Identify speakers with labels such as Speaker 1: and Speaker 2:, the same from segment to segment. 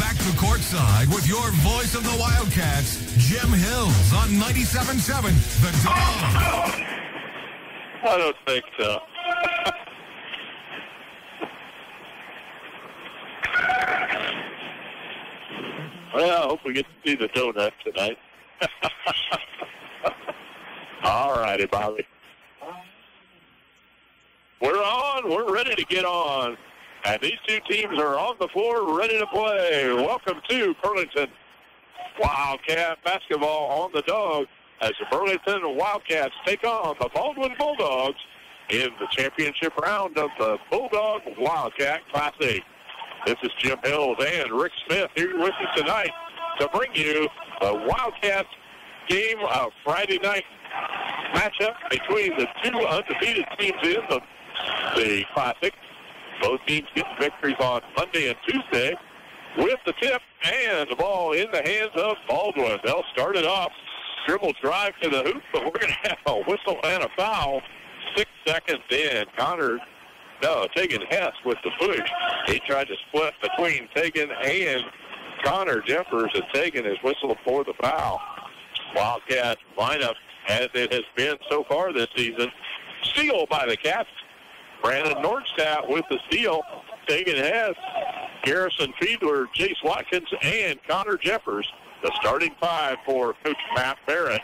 Speaker 1: back to courtside with your voice of the Wildcats, Jim Hills on 97.7 The Dawg.
Speaker 2: I don't think so. Well, I hope we get to see the donut tonight. All righty, Bobby. We're on. We're ready to get on. And these two teams are on the floor ready to play. Welcome to Burlington Wildcat basketball on the Dawg as the Burlington Wildcats take on the Baldwin Bulldogs in the championship round of the Bulldog Wildcat Classic. This is Jim Hills and Rick Smith here with you tonight to bring you the Wildcats game of Friday night matchup between the two undefeated teams in the Classic. Both teams getting victories on Monday and Tuesday with the tip and the ball in the hands of Baldwin. They'll start it off. Dribble drive to the hoop, but we're going to have a whistle and a foul. 6 seconds in. Tegan Hess with the push. He tried to split between Tegan and Connor Jeffers, and Tegan is whistled for the foul. Wildcat lineup, as it has been so far this season. Steal by the Cats. Brandon Nordstadt with the steal. Tegan Hess, Garrison Fiedler, Jace Watkins, and Connor Jeffers. The starting five for Coach Matt Barrett.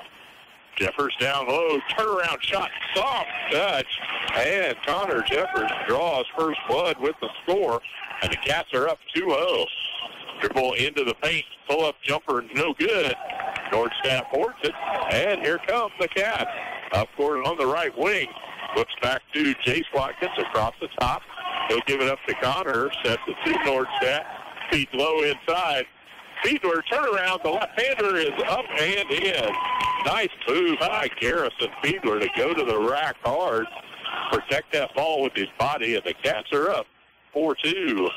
Speaker 2: Jeffers down low, turnaround shot, soft touch, and Connor Jeffers draws first blood with the score, and the Cats are up 2-0. Dribble into the paint, pull-up jumper, no good. Nordstadt boards it, and here comes the Cats. Up court on the right wing, flips back to Jace Watkins across the top. He'll give it up to Connor, sets it to Nordstadt, feet low inside. Fiedler turnaround, the left-hander is up and in. Nice move by Garrison Fiedler to go to the rack hard, protect that ball with his body, and the Cats are up 4-2.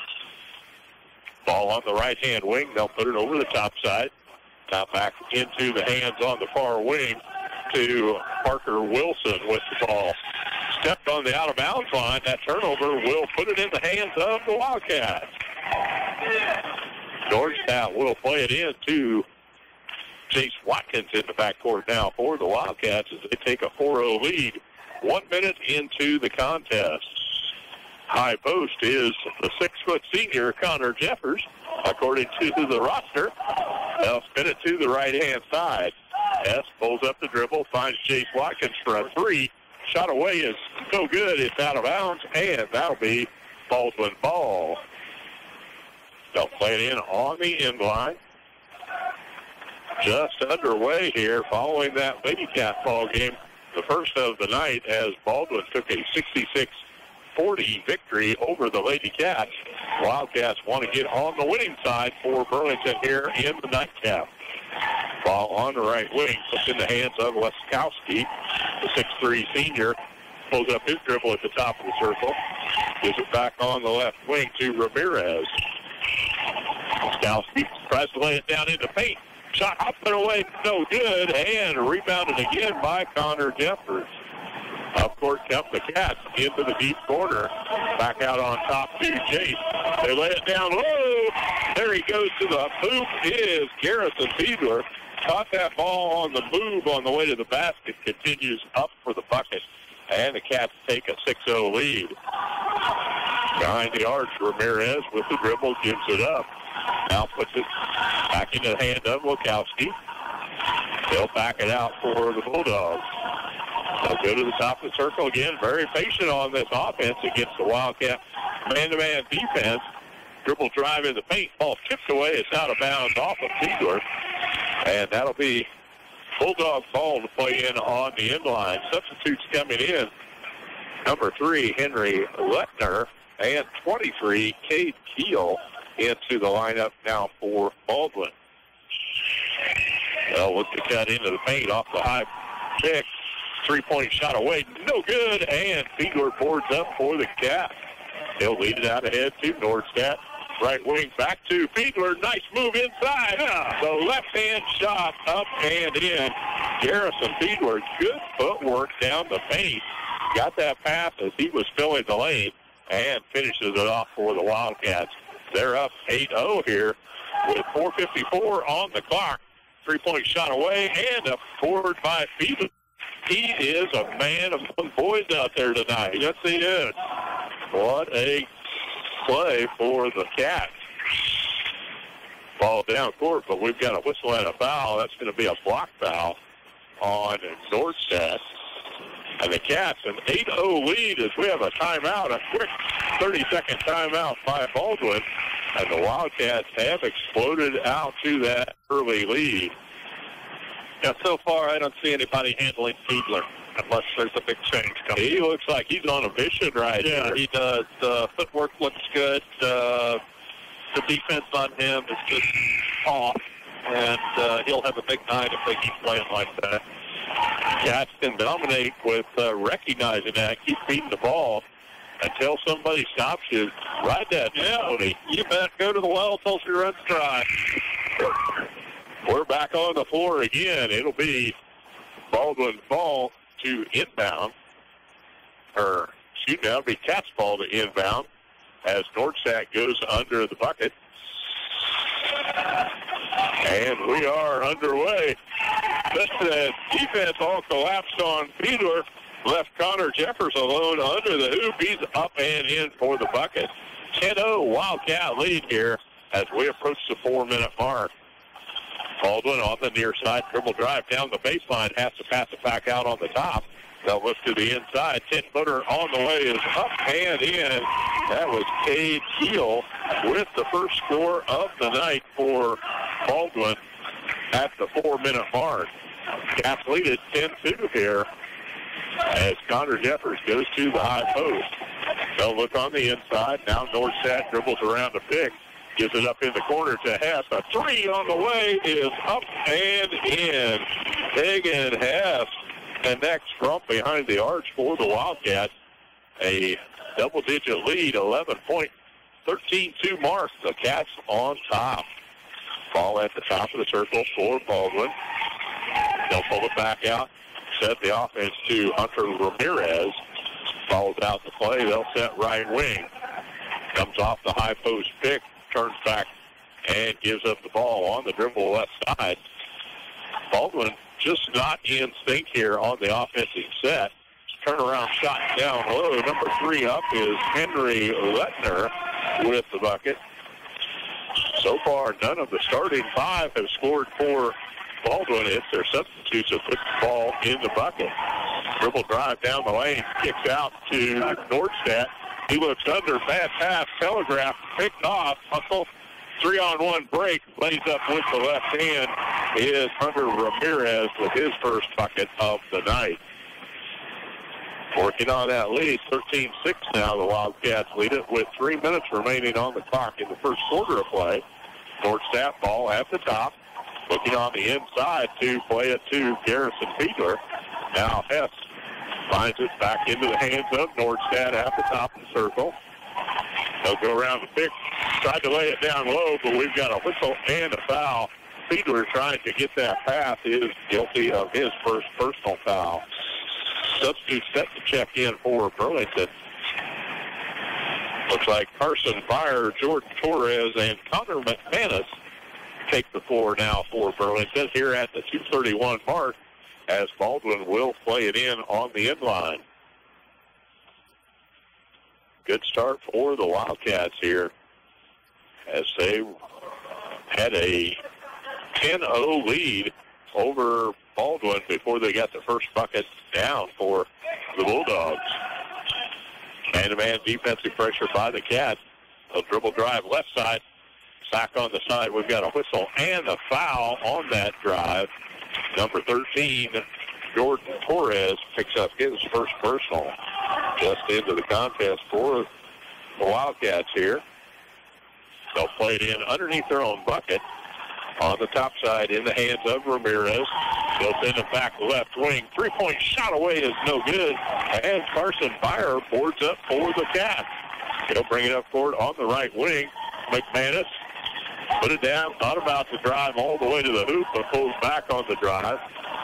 Speaker 2: Ball on the right-hand wing. They'll put it over the top side. Now back into the hands on the far wing to Parker Wilson with the ball. Stepped on the out-of-bounds line. That turnover will put it in the hands of the Wildcats. Georgetown will play it in to Jace Watkins in the backcourt now for the Wildcats as they take a 4-0 lead. 1 minute into the contest. High post is the 6-foot senior, Connor Jeffers, according to the roster. They'll spin it to the right-hand side. Hess pulls up the dribble, finds Jace Watkins for a three. Shot away is no good. It's out of bounds, and that'll be Baldwin ball. They'll play it in on the end line. Just underway here following that Lady Cat ball game, the first of the night, as Baldwin took a 66-40 victory over the Lady Cats. Wildcats want to get on the winning side for Burlington here in the nightcap. Ball on the right wing, puts in the hands of Leskowski, the 6'3 senior. Pulls up his dribble at the top of the circle. Gives it back on the left wing to Ramirez. Leskowski tries to lay it down into paint. Shot up and away, no good, and rebounded again by Connor Jeffers. Up court kept the Cats into the deep corner. Back out on top to Jace. They lay it down low. There he goes to the hoop is Garrison Fiedler. Caught that ball on the move on the way to the basket. Continues up for the bucket. And the Cats take a 6-0 lead. Behind the arch, Ramirez with the dribble gives it up. Now puts it back into the hand of Lukowski. They'll back it out for the Bulldogs. They'll go to the top of the circle again. Very patient on this offense against the Wildcat man-to-man defense. Dribble drive in the paint. Ball tipped away. It's out of bounds off of Fiedler. And that'll be Bulldog ball to play in on the end line. Substitutes coming in. Number 3, Henry Lettner, and 23, Cade Keel into the lineup now for Baldwin. They'll look to cut into the paint off the high pick. 3-point shot away. No good, and Fiedler boards up for the Cats. They'll lead it out ahead to Nordstadt. Right wing back to Fiedler. Nice move inside. The left-hand shot up and in. Garrison Fiedler, good footwork down the paint. Got that pass as he was filling the lane and finishes it off for the Wildcats. They're up 8-0 here with 4:54 on the clock. Three-point shot away and a forward by Phoebe. He is a man among boys out there tonight. Yes, he is. What a play for the Cats. Ball down court, but we've got a whistle and a foul. That's going to be a block foul on Nordstedt. And the Cats an 8-0 lead as we have a timeout, a quick 30-second timeout by Baldwin. And the Wildcats have exploded out to that early lead.
Speaker 3: Yeah, so far I don't see anybody handling Fiedler unless there's a big change coming.
Speaker 2: He looks like he's on a mission right here.
Speaker 3: Yeah, he does. The footwork looks good. The defense on him is just off, and he'll have a big night if they keep playing like that.
Speaker 2: Cats can dominate with recognizing that, keep beating the ball until somebody stops you. Ride that.
Speaker 3: Yeah, you bet. Go to the well till she runs dry.
Speaker 2: We're back on the floor again. It'll be Baldwin's ball to inbound. That'll be Cats' ball to inbound as Nordstedt goes under the bucket. And we are underway. The defense all collapsed on Fiedler. Left Connor Jeffers alone under the hoop. He's up and in for the bucket. 10-0 Wildcat lead here as we approach the 4-minute mark. Baldwin on the near side, dribble drive down the baseline, has to pass it back out on the top. They'll lift to the inside. 10-footer on the way is up and in. That was Cade Keel with the first score of the night for Baldwin at the 4-minute mark. Cats lead at 10-2 here as Connor Jeffers goes to the high post. They'll look on the inside. Now Nordstedt dribbles around the pick. Gives it up in the corner to Hess. A three on the way is up and in. Hagan Hess connects from behind the arch for the Wildcats. A double-digit lead, 11-point, 13-2 mark. The Cats on top. Ball at the top of the circle for Baldwin. They'll pull it back out. Set the offense to Hunter Ramirez. Follows out the play. They'll set right wing. Comes off the high post pick. Turns back and gives up the ball on the dribble left side. Baldwin just not in sync here on the offensive set. Turnaround shot down low. Number 3 up is Henry Lettner with the bucket. So far, none of the starting 5 have scored for Baldwin. It's their substitutes that put the ball in the bucket. Dribble drive down the lane, kicks out to Nordstedt. He looks under, bad pass, telegraph, picked off, hustle, 3-on-1 break, lays up with the left hand is Hunter Ramirez with his first bucket of the night. Working on that lead, 13-6 now, the Wildcats lead it with 3 minutes remaining on the clock in the first quarter of play. Nordstedt ball at the top, looking on the inside to play it to Garrison Fiedler. Now Hess finds it back into the hands of Nordstedt at the top of the circle. They'll go around the pick. Tried to lay it down low, but we've got a whistle and a foul. Fiedler trying to get that pass is guilty of his first personal foul. Substitute set to check in for Burlington. Looks like Carson Byer, Jordan Torres, and Connor McManus take the floor now for Burlington here at the 2:31 mark, as Baldwin will play it in on the end line. Good start for the Wildcats here as they had a 10-0 lead over Baldwin before they got the first bucket down for the Bulldogs. Man-to-man defensive pressure by the Cats. A dribble drive left side. Back on the side, we've got a whistle and a foul on that drive. Number 13, Jordan Torres, picks up his first personal just into the contest for the Wildcats here. They'll play it in underneath their own bucket on the top side in the hands of Ramirez. They'll send it back left wing. Three-point shot away is no good. And Carson Byer boards up for the Cats. He'll bring it up court on the right wing. McManus put it down, thought about the drive all the way to the hoop, but pulls back on the drive.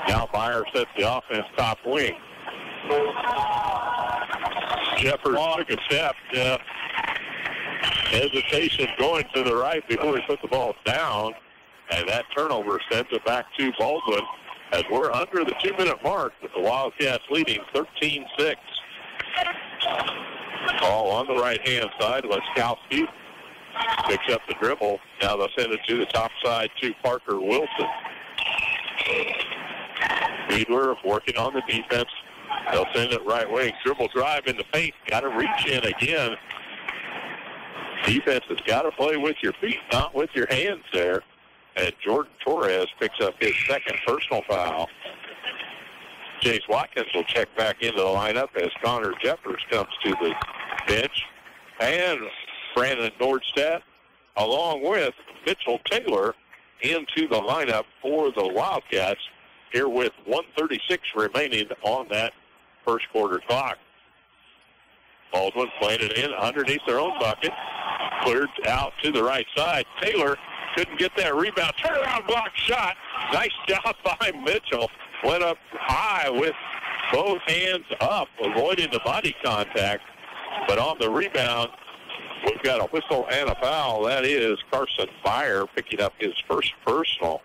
Speaker 2: Now Byer sets the offense top wing. Jeffers took a step. hesitation going to the right before he put the ball down. And that turnover sends it back to Baldwin as we're under the 2-minute mark with the Wildcats leading 13-6. Ball on the right-hand side. Leskowski picks up the dribble. Now they'll send it to the top side to Parker Wilson. Fiedler working on the defense. They'll send it right wing. Dribble drive in the paint. Got to reach in again. Defense has got to play with your feet, not with your hands there. And Jordan Torres picks up his second personal foul. Chase Watkins will check back into the lineup as Connor Jeffers comes to the bench. And Brandon Nordstedt, along with Mitchell Taylor, into the lineup for the Wildcats here with 1:36 remaining on that first quarter clock. Baldwin played it in underneath their own bucket. Cleared out to the right side. Taylor couldn't get that rebound. Turnaround block shot. Nice job by Mitchell. Went up high with both hands up, avoiding the body contact. But on the rebound, we've got a whistle and a foul. That is Carson Byer picking up his first personal.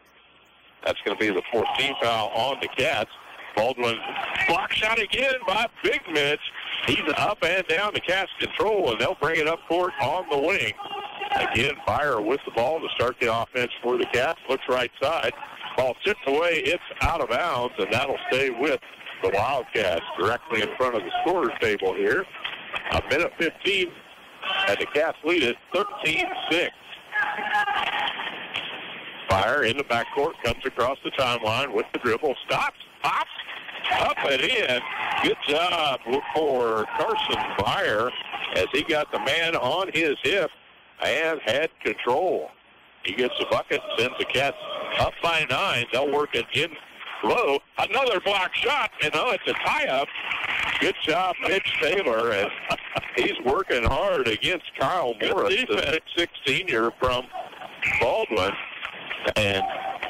Speaker 2: That's going to be the 14th foul on the Cats. Baldwin block shot again by Big Mitch. He's up and down to Cats control, and they'll bring it up court on the wing. Again, Byer with the ball to start the offense for the Cats. Looks right side. Ball tipped away. It's out of bounds, and that'll stay with the Wildcats directly in front of the scorer's table here. A minute 15, and the Cats lead it 13-6. Byer in the backcourt, comes across the timeline with the dribble, stops, pops, up and in. Good job for Carson Byer as he got the man on his hip and had control. He gets the bucket, sends the Cats up by 9. They'll work it in low. Another block shot, and it's a tie-up. Good job, Mitch Taylor, and he's working hard against Kyle Morris, the 6'6" senior from Baldwin. And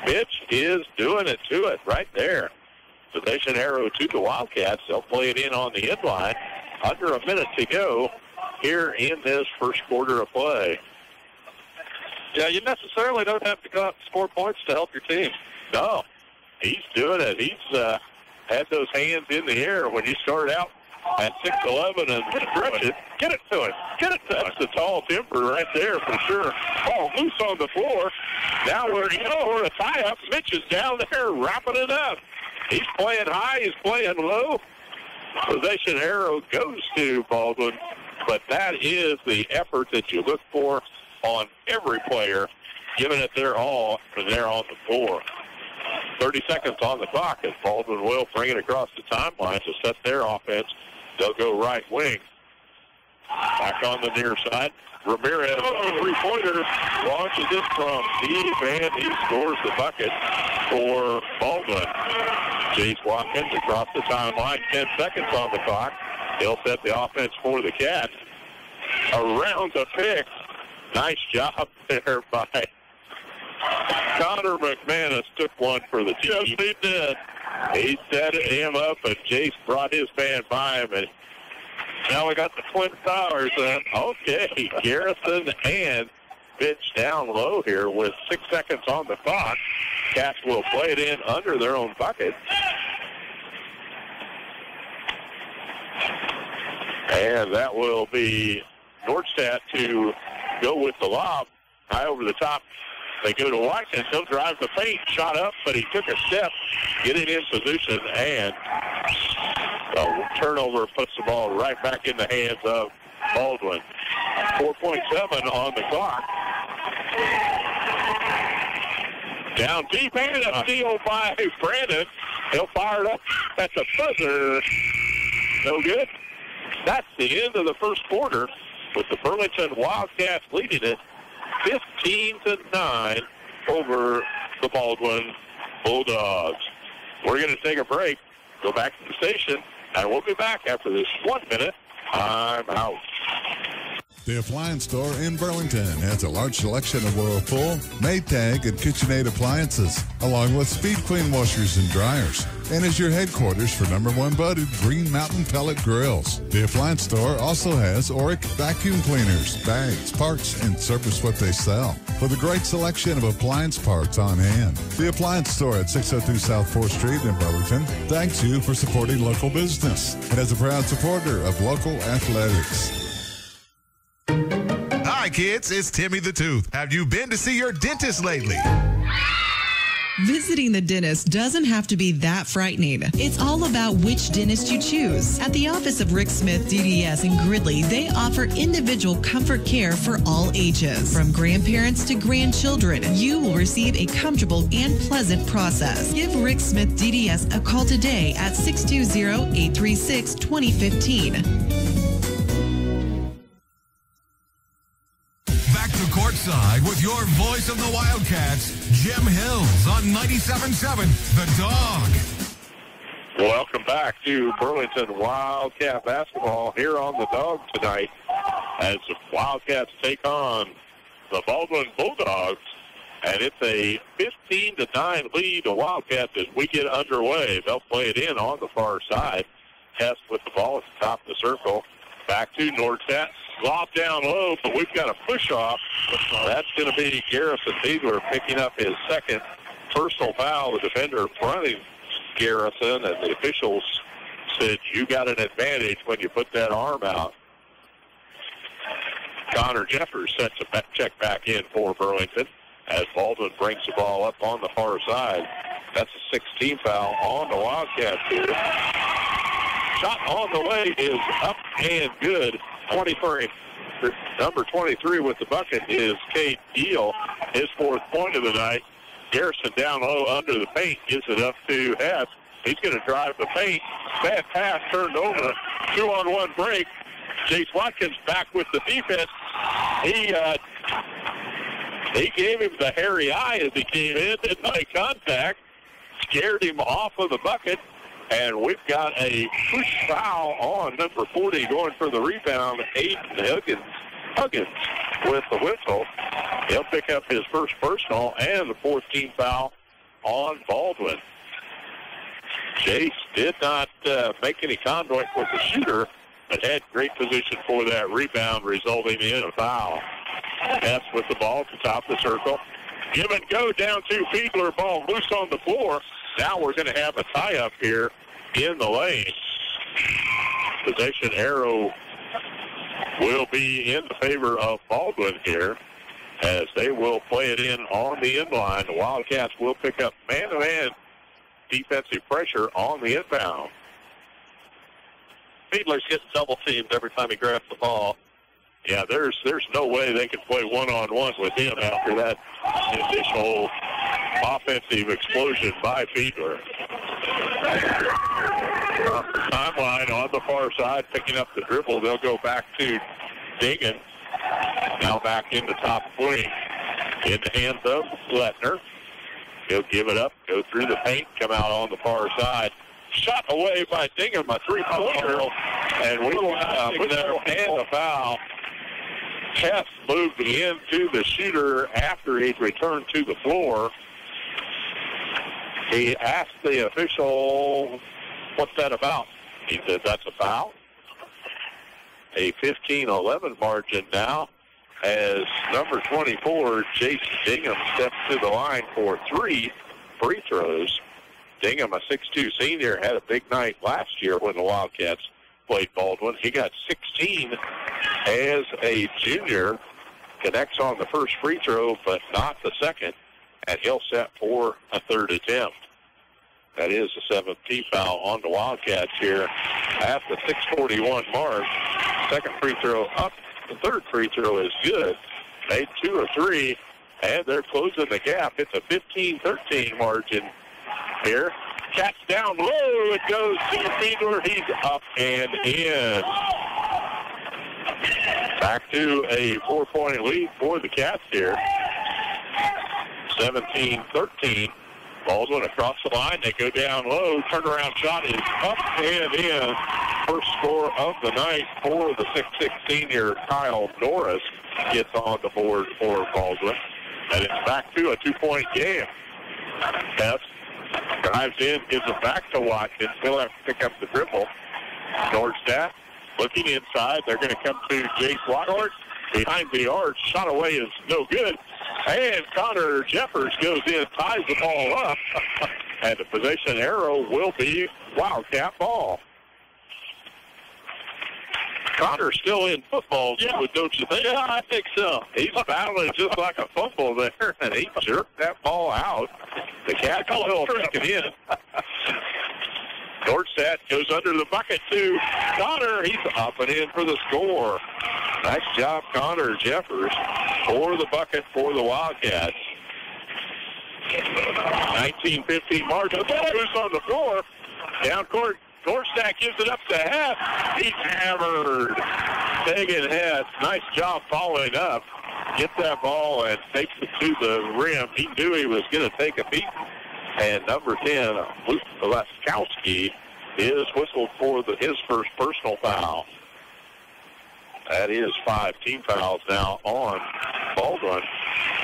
Speaker 2: Mitch is doing it to it right there. Possession arrow to the Wildcats. They'll play it in on the end line. Under a minute to go here in this first quarter of play.
Speaker 3: Yeah, you necessarily don't have to go out and score points to help your team.
Speaker 2: No, he's doing it. He's had those hands in the air when you start out at 6'11" and stretch it. Get it to him. Get it to him. That's the tall timber right there for sure. Ball loose on the floor. Now we're a tie-up. Mitch is down there wrapping it up. He's playing high. He's playing low. Possession arrow goes to Baldwin, but that is the effort that you look for on every player, giving it their all when they're on the floor. 30 seconds on the clock as Baldwin will bring it across the timeline to set their offense. They'll go right wing. Back on the near side. Ramirez, three-pointer, launches it from deep, and he scores the bucket for Baldwin. Chase Watkins across the timeline, 10 seconds on the clock. He'll set the offense for the Cats. Around the pick. Nice job there by Connor McManus. Took one for the team. Yes, he did. He set him up, and Chase brought his man by him, and now we got the Twin Towers in. Okay, Garrison and Mitch down low here with 6 seconds on the clock. Cats will play it in under their own bucket. And that will be Nordstedt to go with the lob. High over the top. They go to Watkins. He'll drive the paint. Shot up, but he took a step, getting in position, and a turnover puts the ball right back in the hands of Baldwin. 4.7 on the clock. Down deep, and a steal by Brandon. He'll fire it up. That's a buzzer. No good. That's the end of the first quarter with the Burlington Wildcats leading it 15-9 over the Baldwin Bulldogs. We're going to take a break, go back to the station, and we'll be back after this 1 minute. I'm out.
Speaker 4: The Appliance Store in Burlington has a large selection of Whirlpool, Maytag, and KitchenAid appliances, along with Speed Clean washers and dryers, and is your headquarters for #1 voted Green Mountain pellet grills. The Appliance Store also has Oric vacuum cleaners, bags, parts, and service what they sell, with a great selection of appliance parts on hand. The Appliance Store at 602 South 4th Street in Burlington thanks you for supporting local business and is a proud supporter of local athletics.
Speaker 1: Hi, kids. It's Timmy the Tooth. Have you been to see your dentist lately?
Speaker 5: Visiting the dentist doesn't have to be that frightening. It's all about which dentist you choose. At the office of Rick Smith DDS in Gridley, they offer individual comfort care for all ages. From grandparents to grandchildren, you will receive a comfortable and pleasant process. Give Rick Smith DDS a call today at 620-836-2015.
Speaker 1: Back to courtside with your voice of the Wildcats, Jim Hills on 97.7 The Dawg.
Speaker 2: Welcome back to Burlington Wildcat basketball here on the Dawg tonight as the Wildcats take on the Baldwin Bulldogs. And it's a 15-9 lead to Wildcats as we get underway. They'll play it in on the far side. Hess with the ball at the top of the circle. Back to Nortet. Lob down low, but we've got a push-off. That's going to be Garrison Fiedler picking up his second personal foul. The defender fronting Garrison, and the officials said, you got an advantage when you put that arm out. Connor Jeffers sets a check back in for Burlington as Baldwin brings the ball up on the far side. That's a 16 foul on the Wildcats here. Shot on the way is up and good. 23. Number 23 with the bucket is Cade Deal. His fourth point of the night. Garrison down low under the paint. Gives it up to Hess. He's going to drive the paint. Bad pass turned over. 2-on-1 break. Jace Watkins back with the defense. He gave him the hairy eye as he came in. Didn't make contact. Scared him off of the bucket. And we've got a push foul on number 40 going for the rebound, Aiden Huggins with the whistle. He'll pick up his first personal and the 14th foul on Baldwin. Jace did not make any contact with the shooter, but had great position for that rebound, resulting in a foul. Hess with the ball at the top of the circle. Give and go down to Fiedler. Ball loose on the floor. Now we're going to have a tie-up here in the lane. Possession arrow will be in the favor of Baldwin here as they will play it in on the inline. The Wildcats will pick up man-to-man defensive pressure on the inbound.
Speaker 3: Fiedler's getting double teamed every time he grabs the ball.
Speaker 2: Yeah, there's no way they can play one-on-one with him after that initial offensive explosion by Fiedler. Timeline on the far side, picking up the dribble. They'll go back to Dingan. Now back in the top wing. In the hands of Letner. He'll give it up, go through the paint, come out on the far side. Shot away by Dingan, a three-pointer. And we will put that and a foul. Hess moved into the shooter after he'd returned to the floor. He asked the official, what's that about? He said, that's a foul. A 15-11 margin now as number 24, Jason Dingham, steps to the line for 3 free throws. Dingham, a 6'2 senior, had a big night last year when the Wildcats played Baldwin. He got 16 as a junior. Connects on the first free throw, but not the second. And he'll set for a third attempt. That is the 17th foul on the Wildcats here at the 6:41 mark. Second free throw up. The third free throw is good. Made 2 of 3, and they're closing the gap. It's a 15-13 margin here. Cats down low. It goes to Fiedler. He's up and in. Back to a 4-point lead for the Cats here. 17-13. Baldwin across the line. They go down low. Turnaround shot is up and in. First score of the night for the 6'6" senior Kyle Norris gets on the board for Baldwin. And it's back to a 2-point game. Hess drives in, gives it back to Watkins. He'll have to pick up the dribble. Nordstadt looking inside. They're going to come to Jace Watkins. Behind the arc, shot away is no good. And Connor Jeffers goes in, ties the ball up. And the possession arrow will be Wildcat ball. Connor's still in football, don't you think?
Speaker 3: Yeah, I think so.
Speaker 2: He's battling just like a fumble there, and he jerked that ball out. The Cats will take it in. Nordstadt goes under the bucket to Connor. He's up and in for the score. Nice job, Connor Jeffers, for the bucket for the Wildcats. 19-15 margin. Who's on the floor? Down court. Nordstadt gives it up to Hess. He's hammered. Tegan Hess. Nice job following up. Gets that ball and takes it to the rim. He knew he was going to take a beat. And number 10, Luke Laskowski, is whistled for his first personal foul. That is 5 team fouls now on Baldwin.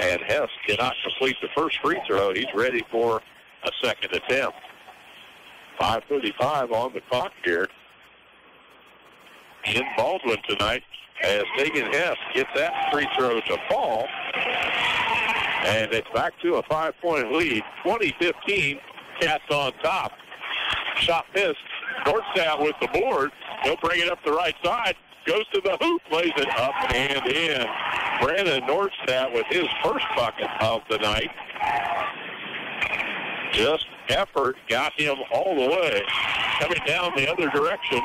Speaker 2: And Hess cannot complete the first free throw. He's ready for a second attempt. 5:35 on the clock here in Baldwin tonight as Tegan Hess gets that free throw to fall. And it's back to a 5-point lead. 20-15, Cats on top. Shot missed. Nordstadt with the board. He'll bring it up the right side. Goes to the hoop, lays it up and in. Brandon Nordstadt with his first bucket of the night. Just effort got him all the way. Coming down the other direction.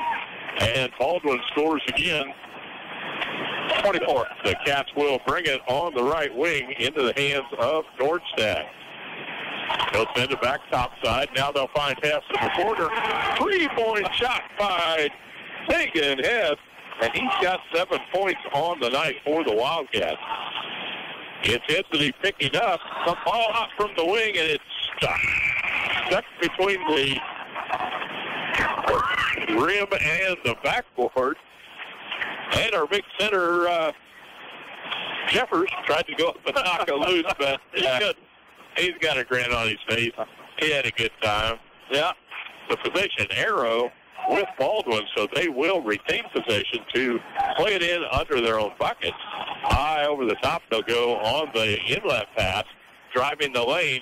Speaker 2: And Baldwin scores again. 24. The Cats will bring it on the right wing into the hands of Nordstadt. He'll send it back topside. Now they'll find Hess in the corner. 3-point shot by Tegan Hess. And he's got 7 points on the night for the Wildcats. Intensity picking up. The ball out from the wing, and it's stuck. Stuck between the rim and the backboard. And our big center, Jeffers, tried to go up and knock it loose, but he's got a grin on his face. He had a good time. Yeah. The possession arrow with Baldwin, so they will retain possession to play it in under their own buckets. High over the top, they'll go on the inlet pass, driving the lane.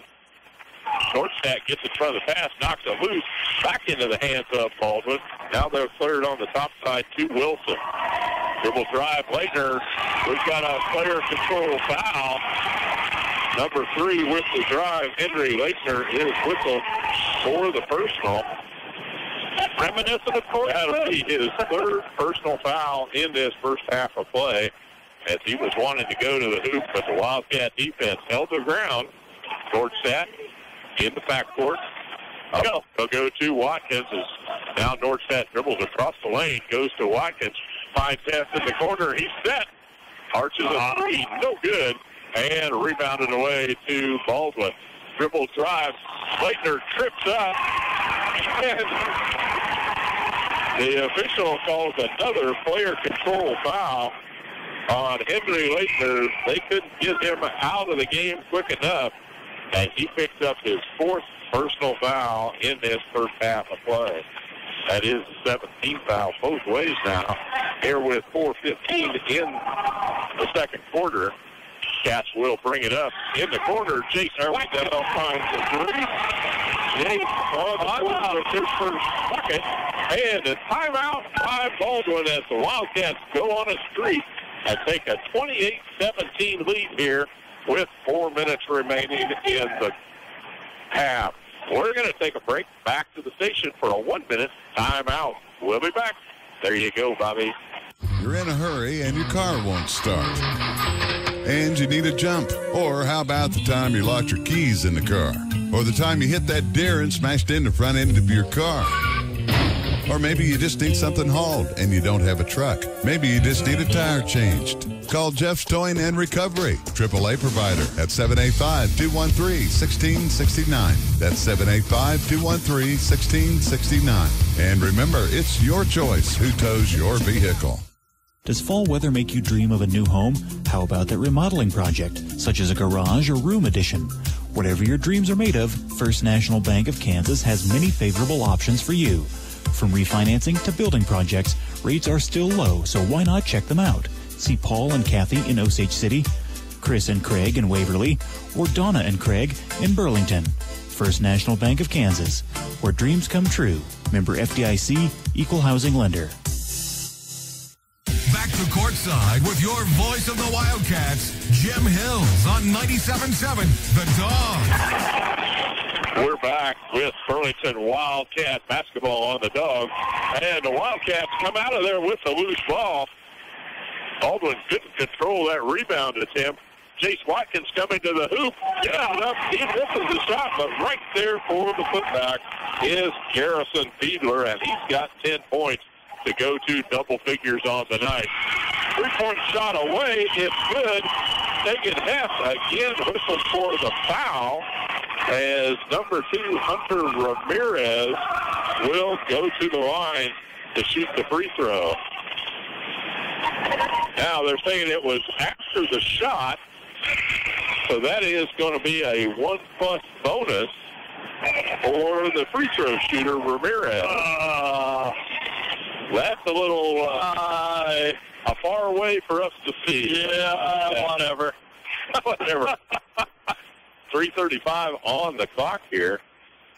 Speaker 2: Nordstadt gets in front of the pass, knocks it loose, back into the hands of Baldwin. Now they're cleared on the top side to Wilson. Dribble drive, Leitner. We've got a player control foul. Number 3 with the drive, Henry Leitner is whistled for the personal. Reminiscent of course. That'll be his third personal foul in this first half of play as he was wanting to go to the hoop, but the Wildcat defense held the ground. Nordstadt in the backcourt. They'll go to Watkins. Now Nordstadt dribbles across the lane, goes to Watkins, finds Hess in the corner. He's set. Arches a three, no good, and rebounded away to Baldwin. Dribble drive. Leitner trips up. And the official calls another player control foul on Henry Leitner. They couldn't get him out of the game quick enough, and he picks up his 4th personal foul in this first half of play. That is 17 foul both ways now. Here with 4:15 in the second quarter. Cats will bring it up in the corner. Jason Waddell finds the three. Jason on the board with his first bucket. And a timeout by Baldwin as the Wildcats go on a streak and take a 28-17 lead here with 4 minutes remaining in the half. We're going to take a break back to the station for a 1-minute timeout. We'll be back. There you go, Bobby.
Speaker 4: You're in a hurry and your car won't start. And you need a jump. Or how about the time you locked your keys in the car? Or the time you hit that deer and smashed in the front end of your car? Or maybe you just need something hauled and you don't have a truck. Maybe you just need a tire changed. Call Jeff's Towing and Recovery, AAA provider at 785-213-1669. That's 785-213-1669. And remember, it's your choice who tows your vehicle.
Speaker 6: Does fall weather make you dream of a new home? How about that remodeling project, such as a garage or room addition? Whatever your dreams are made of, First National Bank of Kansas has many favorable options for you. From refinancing to building projects, rates are still low, so why not check them out? See Paul and Kathy in Osage City, Chris and Craig in Waverly, or Donna and Craig in Burlington. First National Bank of Kansas, where dreams come true. Member FDIC, Equal Housing Lender.
Speaker 1: Back to courtside with your voice of the Wildcats, Jim Hills on 97.7 The Dawg.
Speaker 2: We're back with Burlington Wildcat basketball on the Dawg. And the Wildcats come out of there with a loose ball. Baldwin couldn't control that rebound attempt. Jace Watkins coming to the hoop. Yeah, he misses the shot, but right there for the putback is Garrison Fiedler, and he's got 10 points to go to double figures on the night. 3-point shot away. It's good. Taken half again. Whistle for the foul as number 2, Hunter Ramirez, will go to the line to shoot the free throw. Now they're saying it was after the shot, so that is going to be a 1+ bonus for the free throw shooter, Ramirez. That's a little far away for us to see.
Speaker 3: Yeah, whatever.
Speaker 2: Whatever. 3:35 on the clock here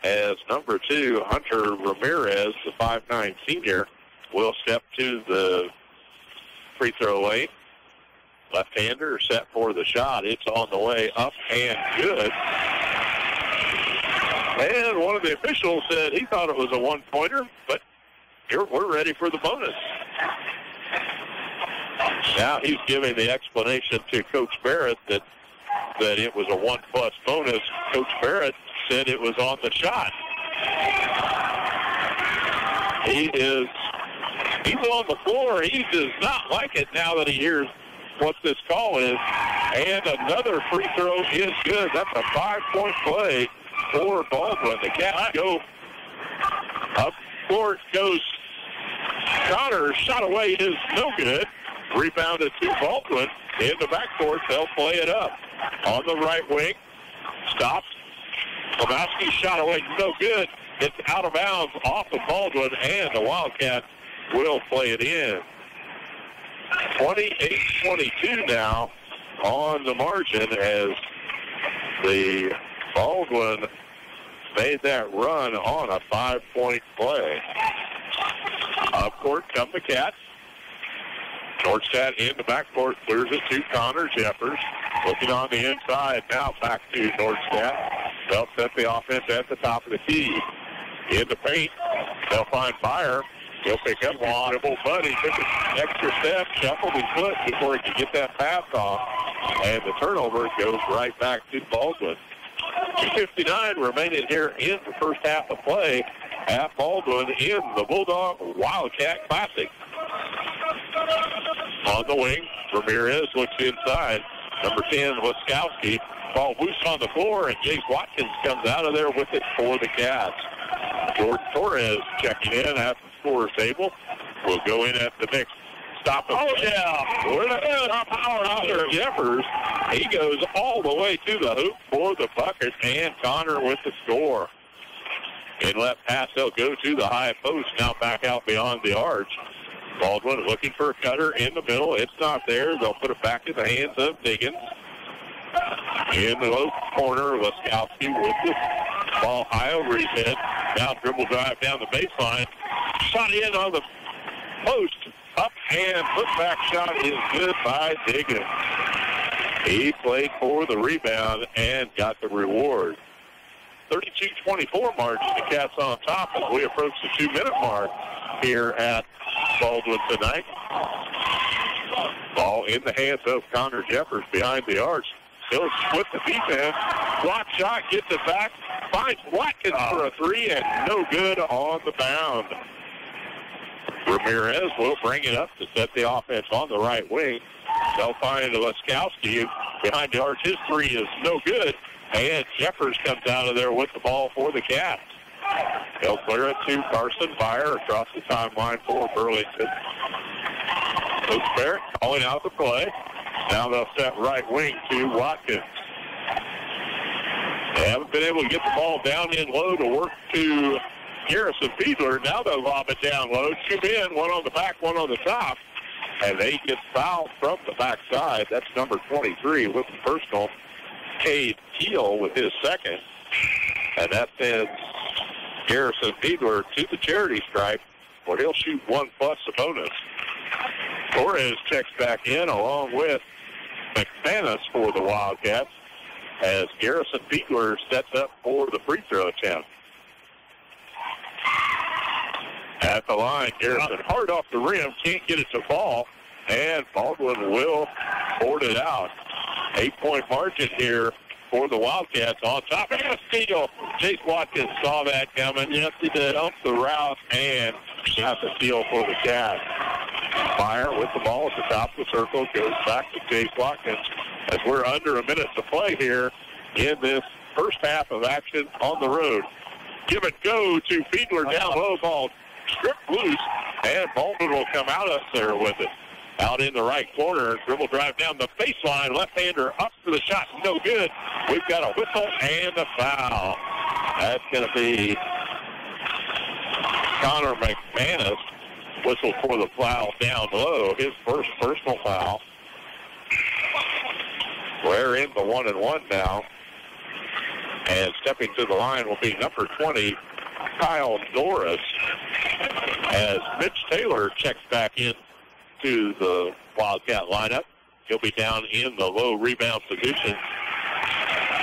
Speaker 2: as number 2, Hunter Ramirez, the 5'9" senior, will step to the free throw lane. Left-hander set for the shot. It's on the way up and good. And one of the officials said he thought it was a one-pointer, but here we're ready for the bonus. Now he's giving the explanation to Coach Barrett that it was a 1+ bonus. Coach Barrett said it was on the shot. He's on the floor. He does not like it now that he hears what this call is. And another free throw is good. That's a 5-point play for Baldwin. The Cats go up court, goes Connor. Shot away is no good. Rebounded to Baldwin. In the backcourt, they'll play it up. On the right wing, stopped. Lebowski shot away, no good. It's out of bounds off of Baldwin, and the Wildcats will play it in. 28-22 now on the margin as the Baldwin made that run on a 5-point play. Up court come the Cats. Nordstat in the backcourt, clears it to Connor Jeffers. Looking on the inside, now back to Nordstat. They'll set the offense at the top of the key. In the paint, they'll find Fire. He'll pick up one dribble, but he took an extra step, shuffled his foot before he could get that pass off. And the turnover goes right back to Baldwin. 2:59 remaining here in the first half of play at Baldwin in the Bulldog Wildcat Classic. On the wing, Ramirez looks inside. Number 10, Laskowski. Ball loose on the floor, and Jace Watkins comes out of there with it for the Cats. Jordan Torres checking in at the scorer's table. Will go in at the next stop. Oh, yeah. With a power out there, Jeffers. He goes all the way to the hoop for the bucket, and Connor with the score. Inlet pass, they'll go to the high post, now back out beyond the arch. Baldwin looking for a cutter in the middle. It's not there. They'll put it back in the hands of Diggins. In the low corner, Laskowski with the ball high over his head. Now dribble drive down the baseline. Shot in on the post. Up and put-back shot is good by Diggins. He played for the rebound and got the reward. 32-24 margin. The Cats on top as we approach the 2-minute mark here at Baldwin tonight. Ball in the hands of Connor Jeffers behind the arch. He'll split the defense. Block shot, gets it back. Finds Watkins for a three, and no good on the bound. Ramirez will bring it up to set the offense on the right wing. They'll find Laskowski behind the arch. His three is no good. And Jeffers comes out of there with the ball for the Cats. They'll clear it to Carson Fire across the timeline for Burlington. Coach Barrett calling out the play. Now they'll set right wing to Watkins. They haven't been able to get the ball down in low to work to Garrison Fiedler. Now they'll lob it down low. Two men, one on the back, one on the top. And they get fouled from the backside. That's number 23 with the personal. Cade Keel with his second. And that sends Garrison Fiedler to the charity stripe, where he'll shoot 1+ a bonus. Torres checks back in along with McManus for the Wildcats as Garrison Fiedler sets up for the free throw attempt. At the line, Garrison hard off the rim, can't get it to fall, and Baldwin will board it out. 8-point margin here for the Wildcats on top. And a steal. Chase Watkins saw that coming. Yes, he did. Up the route and got the steal for the Cats. Fire with the ball at the top of the circle goes back to Chase Watkins as we're under a minute to play here in this first half of action on the road. Give it go to Fiedler down low, ball stripped loose, and Baldwin will come out up there with it. Out in the right corner, dribble drive down the baseline, left-hander up for the shot, no good. We've got a whistle and a foul. That's going to be Connor McManus. Whistle for the foul down low, his first personal foul. We're in the 1-and-1 now. And stepping to the line will be number 20, Kyle Norris, as Mitch Taylor checks back in to the Wildcat lineup. He'll be down in the low rebound position.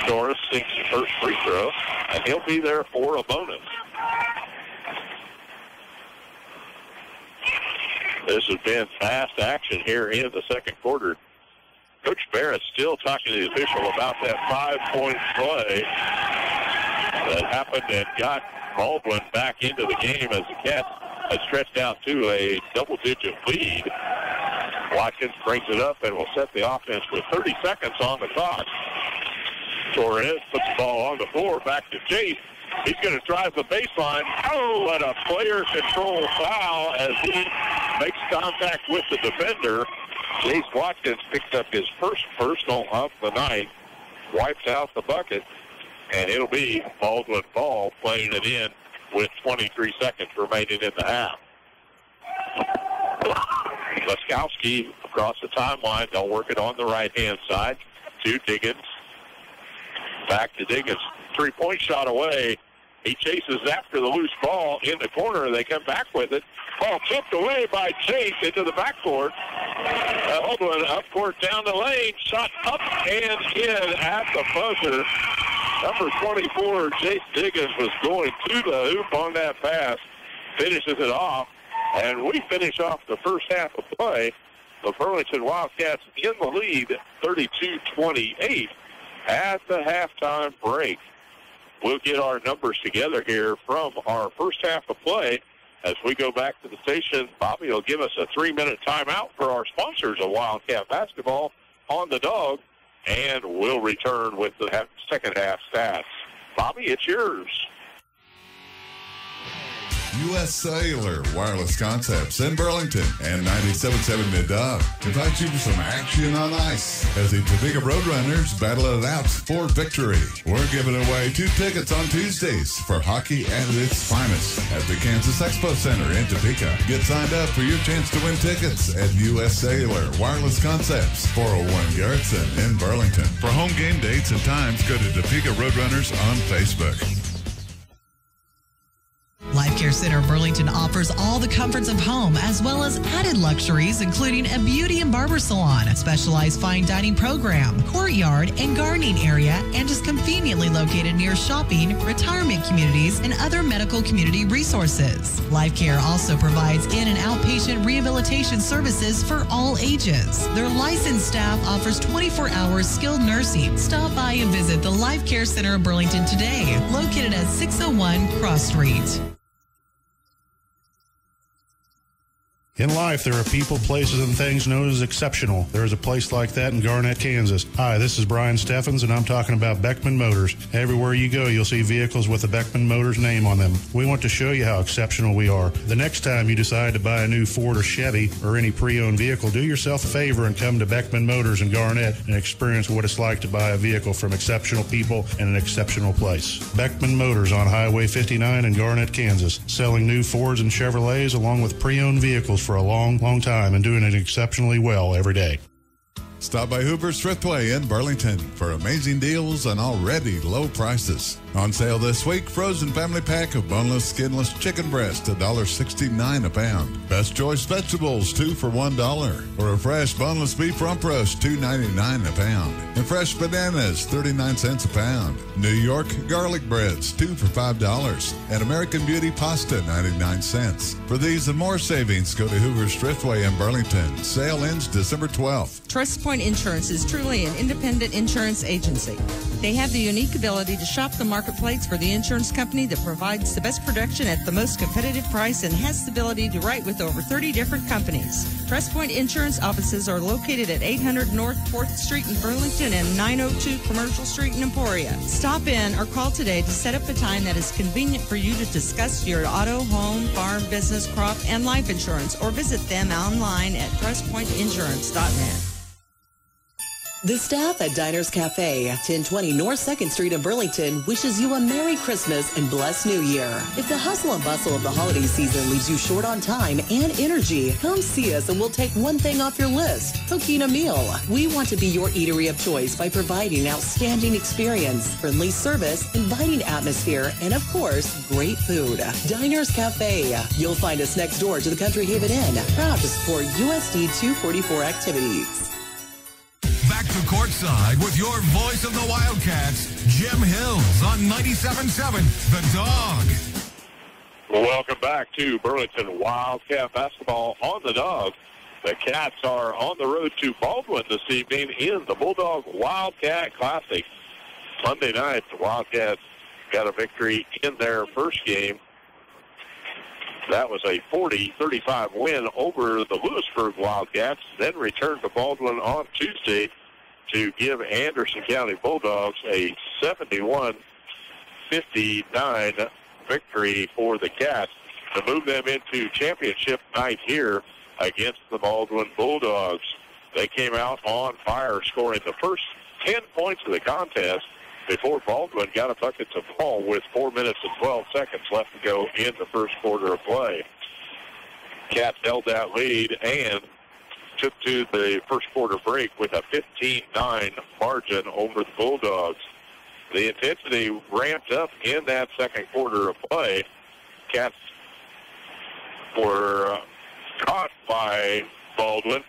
Speaker 2: Norris sinks the first free throw, and he'll be there for a bonus. This has been fast action here in the second quarter. Coach Barrett still talking to the official about that 5-point play that happened and got Baldwin back into the game as the Cats had stretched out to a double-digit lead. Watkins brings it up and will set the offense with 30 seconds on the clock. Torres puts the ball on the floor, back to Chase. He's going to drive the baseline. Oh, what a player control foul as he makes contact with the defender. Chase Watkins picks up his first personal of the night, wipes out the bucket, and it'll be Baldwin ball playing it in with 23 seconds remaining in the half. Laskowski across the timeline. They'll work it on the right-hand side to Diggins. Back to Diggins. Three-point shot away. He chases after the loose ball in the corner. They come back with it. Ball tipped away by Chase into the backcourt. Baldwin up court down the lane. Shot up and in at the buzzer. Number 24, Chase Diggins, was going to the hoop on that pass. Finishes it off. And we finish off the first half of play. The Burlington Wildcats in the lead, 32-28 at the halftime break. We'll get our numbers together here from our first half of play. As we go back to the station, Bobby will give us a 3-minute timeout for our sponsors of Wildcat basketball on the Dawg, and we'll return with the second half stats. Bobby, it's yours.
Speaker 4: U.S. Cellular Wireless Concepts in Burlington and 97.7 Mid-Dog invite you for some action on ice as the Topeka Roadrunners battle it out for victory. We're giving away 2 tickets on Tuesdays for hockey at its finest at the Kansas Expo Center in Topeka. Get signed up for your chance to win tickets at U.S. Cellular Wireless Concepts, 401 Garrettson in Burlington. For home game dates and times, go to Topeka Roadrunners on Facebook.
Speaker 5: Life Care Center Burlington offers all the comforts of home as well as added luxuries, including a beauty and barber salon, specialized fine dining program, courtyard and gardening area, and is conveniently located near shopping, retirement communities, and other medical community resources. Life Care also provides in and outpatient rehabilitation services for all ages. Their licensed staff offers 24-hour skilled nursing. Stop by and visit the Life Care Center of Burlington today, located at 601 Cross Street.
Speaker 7: In life, there are people, places, and things known as exceptional. There is a place like that in Garnett, Kansas. Hi, this is Brian Steffens, and I'm talking about Beckman Motors. Everywhere you go, you'll see vehicles with the Beckman Motors name on them. We want to show you how exceptional we are. The next time you decide to buy a new Ford or Chevy or any pre-owned vehicle, do yourself a favor and come to Beckman Motors in Garnett and experience what it's like to buy a vehicle from exceptional people in an exceptional place. Beckman Motors on Highway 59 in Garnett, Kansas, selling new Fords and Chevrolets along with pre-owned vehicles for a long, long time and doing it exceptionally well every day.
Speaker 4: Stop by Hoover's Thriftway in Burlington for amazing deals and already low prices. On sale this week, frozen family pack of boneless, skinless chicken breast, $1.69 a pound. Best choice vegetables, 2 for $1. Or a fresh boneless beef rump roast, $2.99 a pound. And fresh bananas, 39 cents a pound. New York garlic breads, 2 for $5. And American Beauty pasta, 99 cents. For these and more savings, go to Hoover's Thriftway in Burlington. Sale ends December 12th.
Speaker 8: Trust Point Insurance is truly an independent insurance agency. They have the unique ability to shop the marketplace for the insurance company that provides the best protection at the most competitive price and has the ability to write with over 30 different companies. Trust Point Insurance offices are located at 800 North 4th Street in Burlington and 902 Commercial Street in Emporia. Stop in or call today to set up a time that is convenient for you to discuss your auto, home, farm, business, crop, and life insurance, or visit them online at trustpointinsurance.net.
Speaker 9: The staff at Diners Cafe, 1020 North 2nd Street in Burlington, wishes you a Merry Christmas and blessed New Year. If the hustle and bustle of the holiday season leaves you short on time and energy, come see us and we'll take one thing off your list, cooking a meal. We want to be your eatery of choice by providing an outstanding experience, friendly service, inviting atmosphere, and of course, great food. Diners Cafe. You'll find us next door to the Country Haven Inn, proud to support USD 244 activities.
Speaker 1: Back to courtside with your voice of the Wildcats, Jim Hills on 97.7 The Dawg.
Speaker 2: Welcome back to Burlington Wildcat basketball on the Dawg. The Cats are on the road to Baldwin this evening in the Bulldog Wildcat Classic. Monday night, the Wildcats got a victory in their first game. That was a 40-35 win over the Lewisburg Wildcats, then returned to Baldwin on Tuesday to give Anderson County Bulldogs a 71-59 victory for the Cats to move them into championship night here against the Baldwin Bulldogs. They came out on fire, scoring the first 10 points of the contest before Baldwin got a bucket to fall with 4 minutes and 12 seconds left to go in the first quarter of play. Cats held that lead and took to the first quarter break with a 15-9 margin over the Bulldogs. The intensity ramped up in that second quarter of play. Cats were caught by Baldwin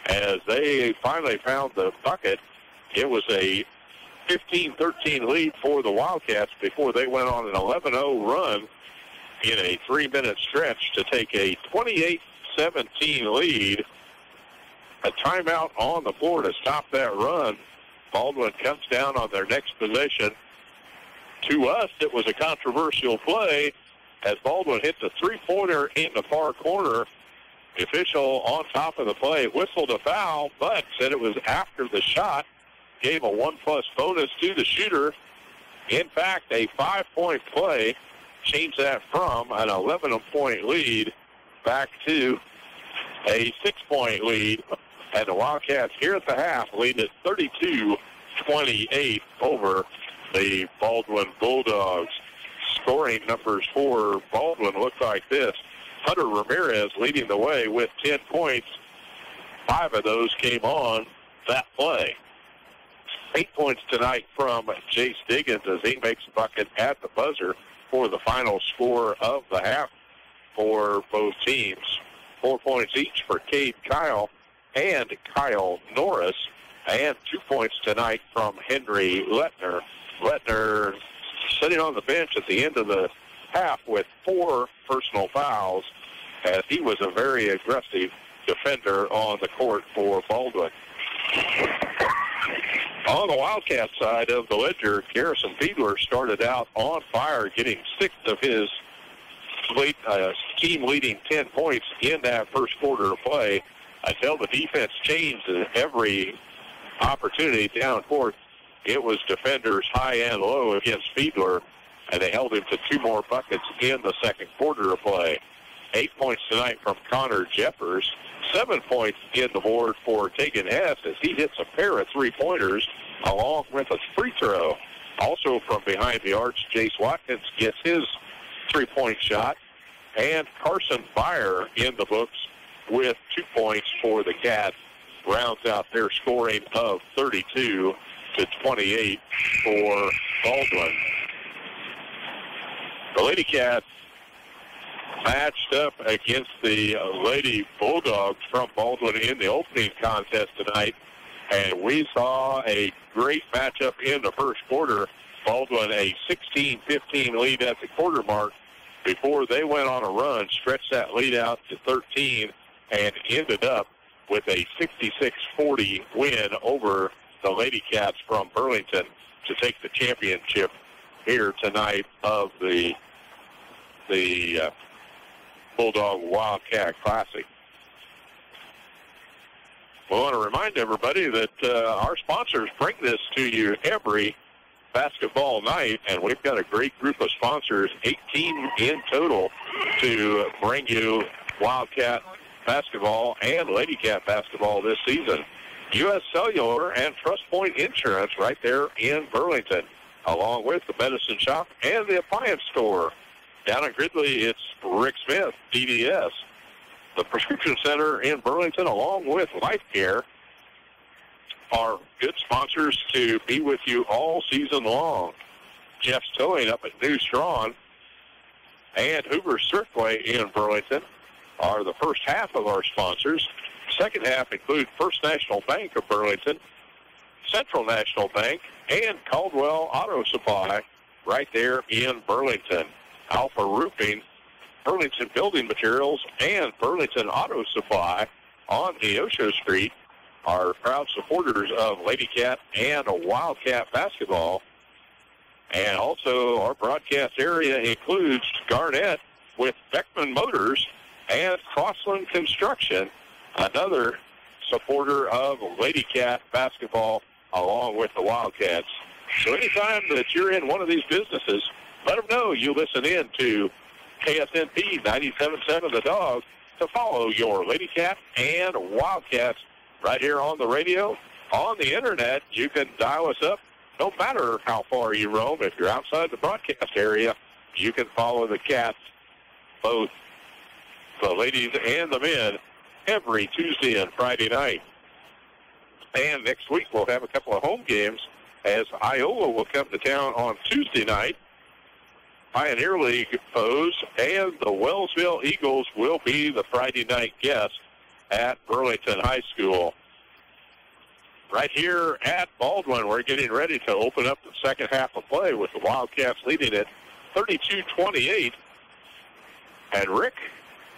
Speaker 2: as they finally found the bucket. It was a 15-13 lead for the Wildcats before they went on an 11-0 run in a 3-minute stretch to take a 28-17 lead. A timeout on the floor to stop that run. Baldwin comes down on their next possession. To us, it was a controversial play as Baldwin hit the three-pointer in the far corner. The official on top of the play whistled a foul, but said it was after the shot. Gave a 1+ bonus to the shooter. In fact, a 5-point play changed that from an 11-point lead back to a 6-point lead. And the Wildcats here at the half lead at 32-28 over the Baldwin Bulldogs. Scoring numbers for Baldwin look like this. Hunter Ramirez leading the way with 10 points. 5 of those came on that play. 8 points tonight from Jace Diggins as he makes a bucket at the buzzer for the final score of the half for both teams. 4 points each for Cade Kyle and Kyle Norris, and 2 points tonight from Henry Lettner. Lettner sitting on the bench at the end of the half with 4 personal fouls, as he was a very aggressive defender on the court for Baldwin. On the Wildcat side of the ledger, Garrison Fiedler started out on fire, getting 6 of his team leading 10 points in that first quarter of play until the defense changed every opportunity down court. It was defenders high and low against Fiedler, and they held him to 2 more buckets in the second quarter of play. 8 points tonight from Connor Jeffers. 7 points in the board for Tegan Hess as he hits a pair of 3-pointers along with a free throw. Also from behind the arch, Jace Watkins gets his 3-point shot. And Carson Byer in the books with 2 points for the Cats. Rounds out their scoring of 32-28 for Baldwin. The Lady Cats matched up against the Lady Bulldogs from Baldwin in the opening contest tonight, and we saw a great matchup in the first quarter. Baldwin a 16-15 lead at the quarter mark before they went on a run, stretched that lead out to 13, and ended up with a 66-40 win over the Lady Cats from Burlington to take the championship here tonight of the Bulldog Wildcat Classic. We want to remind everybody that our sponsors bring this to you every basketball night, and we've got a great group of sponsors, 18 in total, to bring you Wildcat basketball and Lady Cat basketball this season. U.S. Cellular and Trust Point Insurance right there in Burlington, along with the Medicine Shop and the Appliance Store. Down in Gridley, it's Rick Smith, DDS. The Prescription Center in Burlington, along with Life Care, are good sponsors to be with you all season long. Jeff's Towing up at New Strawn and Hoover Circway in Burlington are the first half of our sponsors. Second half include First National Bank of Burlington, Central National Bank, and Caldwell Auto Supply right there in Burlington. Alpha Roofing, Burlington Building Materials, and Burlington Auto Supply on Neosho Street are proud supporters of Lady Cat and Wildcat basketball. And also our broadcast area includes Garnett with Beckman Motors and Crossland Construction, another supporter of Lady Cat basketball along with the Wildcats. So anytime that you're in one of these businesses, let them know you listen in to KSNP 97.7 The Dog to follow your Lady Cat and Wildcats right here on the radio. On the internet, you can dial us up no matter how far you roam. If you're outside the broadcast area, you can follow the Cats, both the ladies and the men, every Tuesday and Friday night. And next week we'll have a couple of home games as Iowa will come to town on Tuesday night. Pioneer League foes, and the Wellsville Eagles will be the Friday night guest at Burlington High School. Right here at Baldwin, we're getting ready to open up the second half of play with the Wildcats leading it 32-28. And Rick,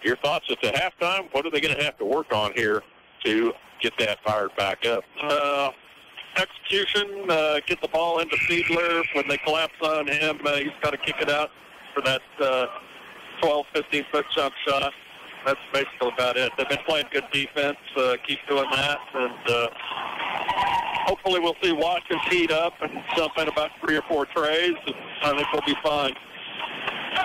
Speaker 2: your thoughts at the halftime? What are they going to have to work on here to get that fired back up?
Speaker 3: Execution, get the ball into Fiedler. When they collapse on him, he's got to kick it out for that 12, 15-foot jump shot. That's basically about it. They've been playing good defense. Keep doing that, and hopefully we'll see Watkins heat up and jump in about 3 or 4 trays, and I think we'll be fine.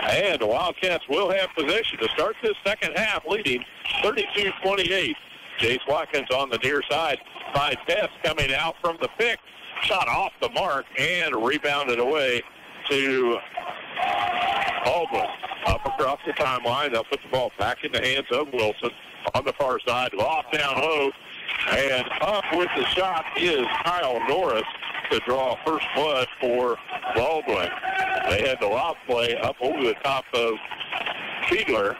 Speaker 2: And the Wildcats will have possession to start this second half, leading 32-28. Jace Watkins on the near side. Finds Hess coming out from the pick. Shot off the mark and rebounded away to Baldwin. Up across the timeline. They'll put the ball back in the hands of Wilson. On the far side, loft down low. And up with the shot is Kyle Norris to draw first blood for Baldwin. They had the lob play up over the top of Fiedler.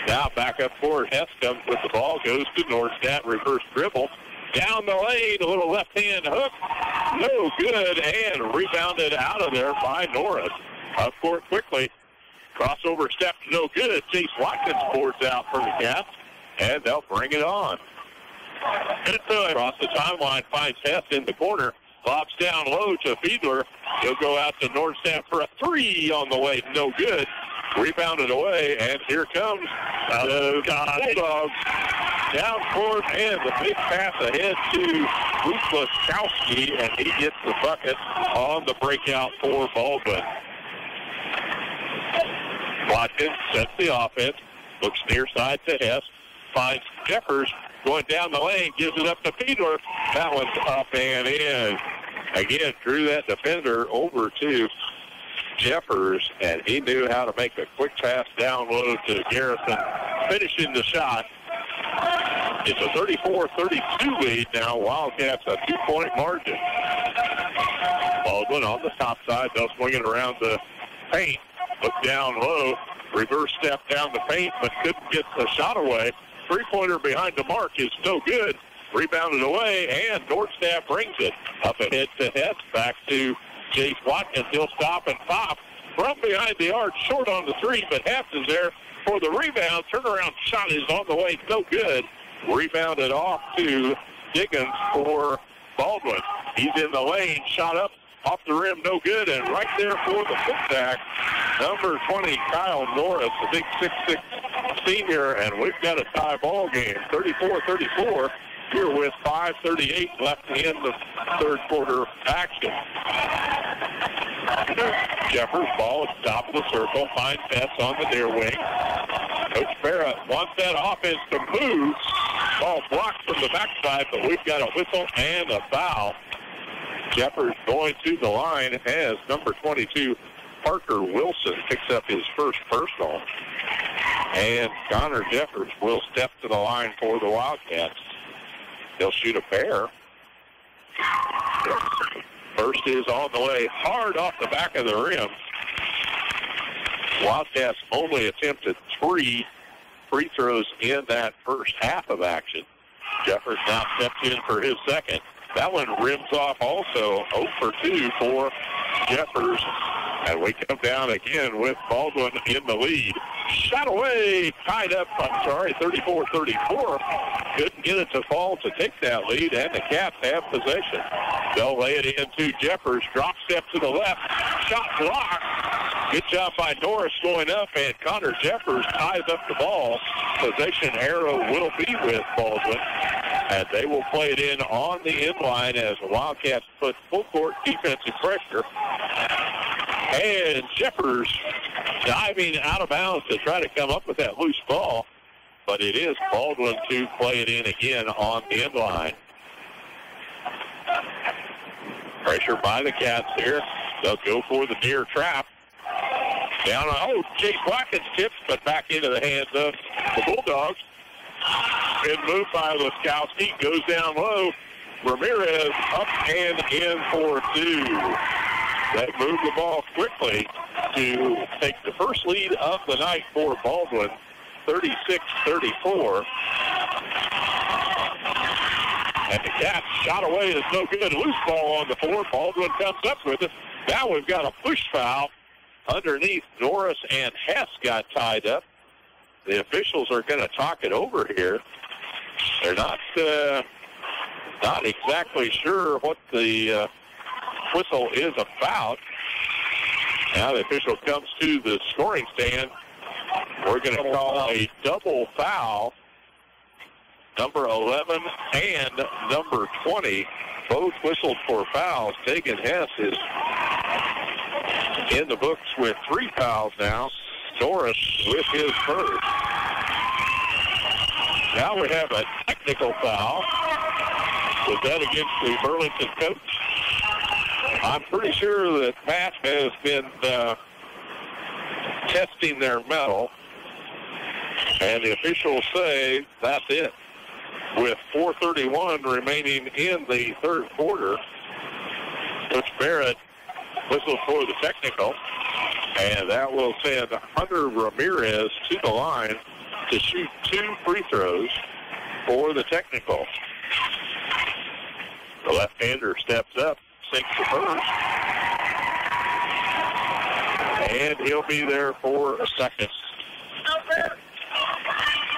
Speaker 2: Now back up forward. Hess comes with the ball, goes to Nordstadt, reverse dribble. Down the lane, a little left-hand hook. No good, and rebounded out of there by Norris. Up court quickly. Crossover step, no good. Chase Watkins boards out for the Cats, and they'll bring it on. Across the timeline, finds Hess in the corner. Lobs down low to Fiedler. He'll go out to Nordstadt for a 3 on the way. No good. Rebounded away, and here comes the Bulldogs. Down court, and the big pass ahead to Luskowski, and he gets the bucket on the breakout for Baldwin. Watkins sets the offense, looks near side to Hess, finds Jeffers going down the lane, gives it up to Fiedler. That one's up and in. Again, drew that defender over to Jeffers, and he knew how to make a quick pass down low to Garrison, finishing the shot. It's a 34-32 lead now. Wildcats a 2-point margin. Baldwin on the top side, they'll swing it around the paint. Look down low, reverse step down the paint, but couldn't get the shot away. Three-pointer behind the mark is no good. Rebounded away, and Nordstaff brings it. Up ahead to Hess, back to Chase Watkins. He'll stop and pop from behind the arc, short on the three, but Hess is there for the rebound. Turnaround shot is on the way, no good. Rebounded off to Diggins for Baldwin. He's in the lane, shot up off the rim, no good, and right there for the putback, number 20, Kyle Norris, the big 6'6" senior, and we've got a tie ball game, 34-34, here with 5:38 left in the third quarter action. Jeffers ball at the top of the circle, finds Hess on the near wing. Coach Barrett wants that offense to move. Ball blocked from the backside, but we've got a whistle and a foul. Jeffers going to the line as number 22, Parker Wilson, picks up his first personal. And Connor Jeffers will step to the line for the Wildcats. He'll shoot a pair. First is on the way, hard off the back of the rim. Wildcats only attempted 3 free throws in that first half of action. Jeffers now steps in for his second. That one rims off also, 0 for 2 for Jeffers. And we come down again with Baldwin in the lead. Shot away, tied up, 34-34. Couldn't get it to fall to take that lead, and the Cats have possession. They'll lay it into Jeffers. Drop step to the left. Shot blocked. Good job by Norris going up, and Connor Jeffers ties up the ball. Possession arrow will be with Baldwin, and they will play it in on the inline as the Wildcats put full court defensive pressure. And Jeffers diving out of bounds to try to come up with that loose ball, but it is Baldwin to play it in again on the inline. Pressure by the Cats here. They'll go for the near trap. Down, Chase Watkins tips, but back into the hands of the Bulldogs. Good move by Luskowski. Goes down low. Ramirez up and in for 2. They moved the ball quickly to take the first lead of the night for Baldwin, 36-34. And the Cats shot away is no good. Loose ball on the floor. Baldwin comes up with it. Now we've got a push foul underneath. Norris and Hess got tied up. The officials are going to talk it over here. They're not exactly sure what the whistle is about. Now the official comes to the scoring stand. We're going to call a double foul. Number 11 and number 20 both whistled for fouls. Tegan Hess is in the books with 3 fouls now. Norris with his first. Now we have a technical foul. Was that against the Burlington coach? I'm pretty sure that Matt has been testing their metal, and the officials say that's it. With 4:31 remaining in the third quarter, Coach Barrett whistled for the technical, and that will send Hunter Ramirez to the line to shoot 2 free throws for the technical. The left-hander steps up, sinks the first, and he'll be there for a second.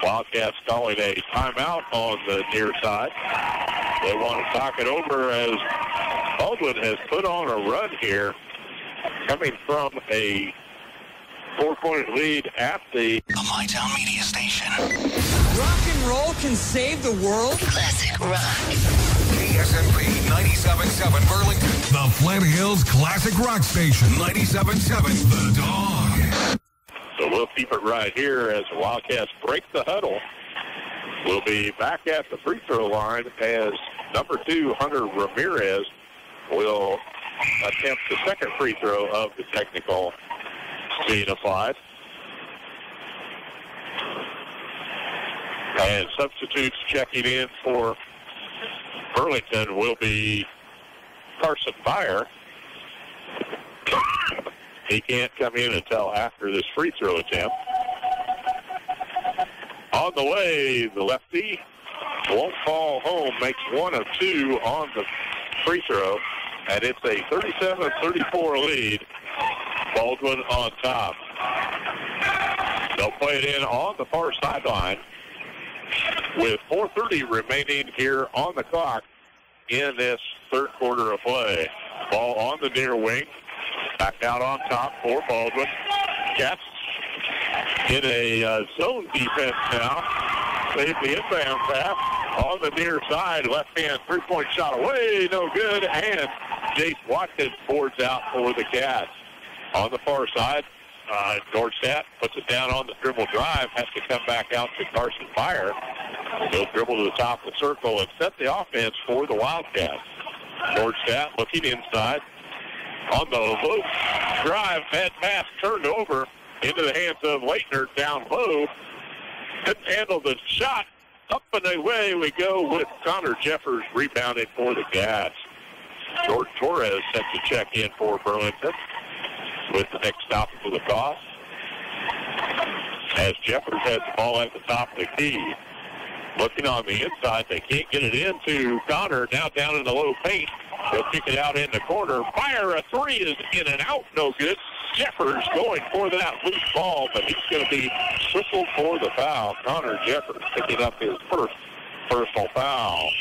Speaker 2: Wildcats calling a timeout on the near side. They want to talk it over as Baldwin has put on a run here, coming from a 4-point lead at the
Speaker 1: My Town Media Station.
Speaker 10: Rock and roll can save the world.
Speaker 1: Classic rock. KSMP 97.7 Burlington. The Flint Hills Classic Rock Station. 97.7 The Dawg.
Speaker 2: So we'll keep it right here as the Wildcats break the huddle. We'll be back at the free throw line as number 2, Hunter Ramirez, will attempt the second free throw of the technical being applied. And substitutes checking in for Burlington will be Carson Byer. He can't come in until after this free throw attempt. On the way, the lefty won't fall home, makes 1 of 2 on the free throw, and it's a 37-34 lead. Baldwin on top. They'll play it in on the far sideline with 4:30 remaining here on the clock in this third quarter of play. Ball on the near wing. Back out on top for Baldwin. Cats in a zone defense now. Save the inbound pass on the near side. Left-hand three-point shot away. No good. And Jace Watkins boards out for the Cats. On the far side, Dorstadt puts it down on the dribble drive. Has to come back out to Carson Byer. He'll dribble to the top of the circle and set the offense for the Wildcats. Dorstadt looking inside. On the low drive, bad pass turned over into the hands of Leitner down low. Couldn't handle the shot. Up and away we go with Connor Jeffers rebounding for the Cats. George Torres set to check in for Burlington with the next stop for the toss. As Jeffers has the ball at the top of the key. Looking on the inside, they can't get it into Connor. Now down in the low paint. They'll kick it out in the corner. Fire a three is in and out. No good. Jeffers going for that loose ball, but he's going to be whistled for the foul. Connor Jeffers picking up his first personal foul.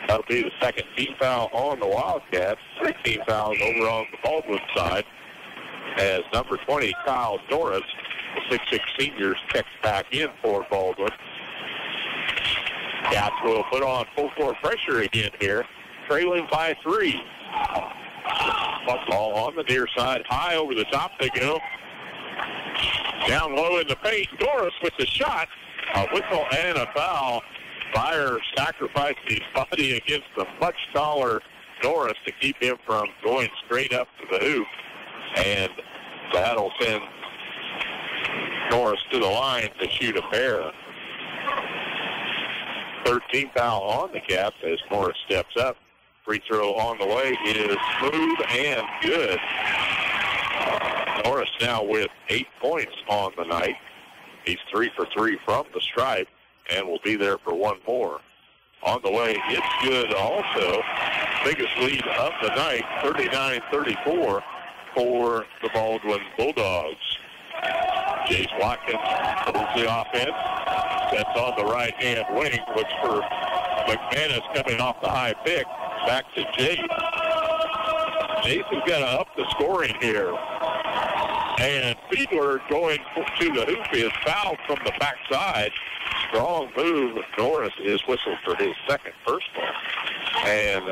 Speaker 2: That'll be the second team foul on the Wildcats. 3 team fouls over on the Baldwin side as number 20, Kyle Norris, the 6'6 senior, checks back in for Baldwin. Cats will put on full court pressure again here, trailing by 3. Ball on the near side, high over the top they go. Down low in the paint, Norris with the shot. A whistle and a foul. Byer sacrificed his body against the much taller Norris to keep him from going straight up to the hoop. And that'll send Norris to the line to shoot a pair. 13th foul on the Cats as Norris steps up. Free throw on the way is smooth and good. Norris now with 8 points on the night. He's 3 for 3 from the stripe and will be there for one more. On the way, it's good also. Biggest lead of the night, 39-34 for the Baldwin Bulldogs. Jace Watkins holds the offense. Sets on the right-hand wing. Looks for McManus coming off the high pick. Back to Jace. Jace has got to up the scoring here. And Fiedler going to the hoop is fouled from the backside. Strong move. Norris is whistled for his second personal. And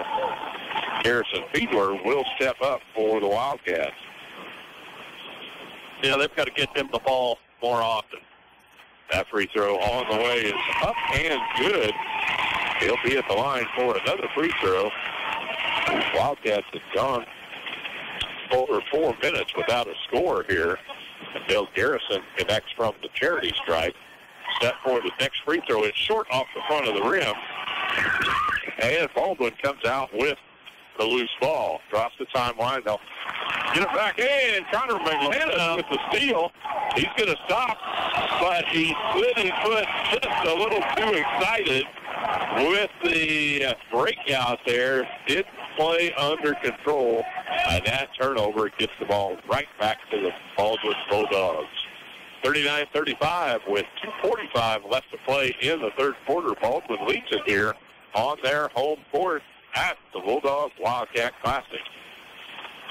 Speaker 2: Harrison Fiedler will step up for the Wildcats.
Speaker 3: Yeah, they've got to get them the ball more often.
Speaker 2: That free throw on the way is up and good. He'll be at the line for another free throw. The Wildcats have gone over 4 minutes without a score here until Garrison connects from the charity stripe. Set for the next free throw. It's short off the front of the rim. And Baldwin comes out with the loose ball. Drops the timeline. They'll get it back in. Connor McManus with the steal. He's going to stop, but he slid his foot just a little too excited with the breakout there. Didn't play under control. And that turnover gets the ball right back to the Baldwin Bulldogs. 39-35 with 2:45 left to play in the third quarter. Baldwin leads it here on their home court at the Bulldogs Wildcat Classic.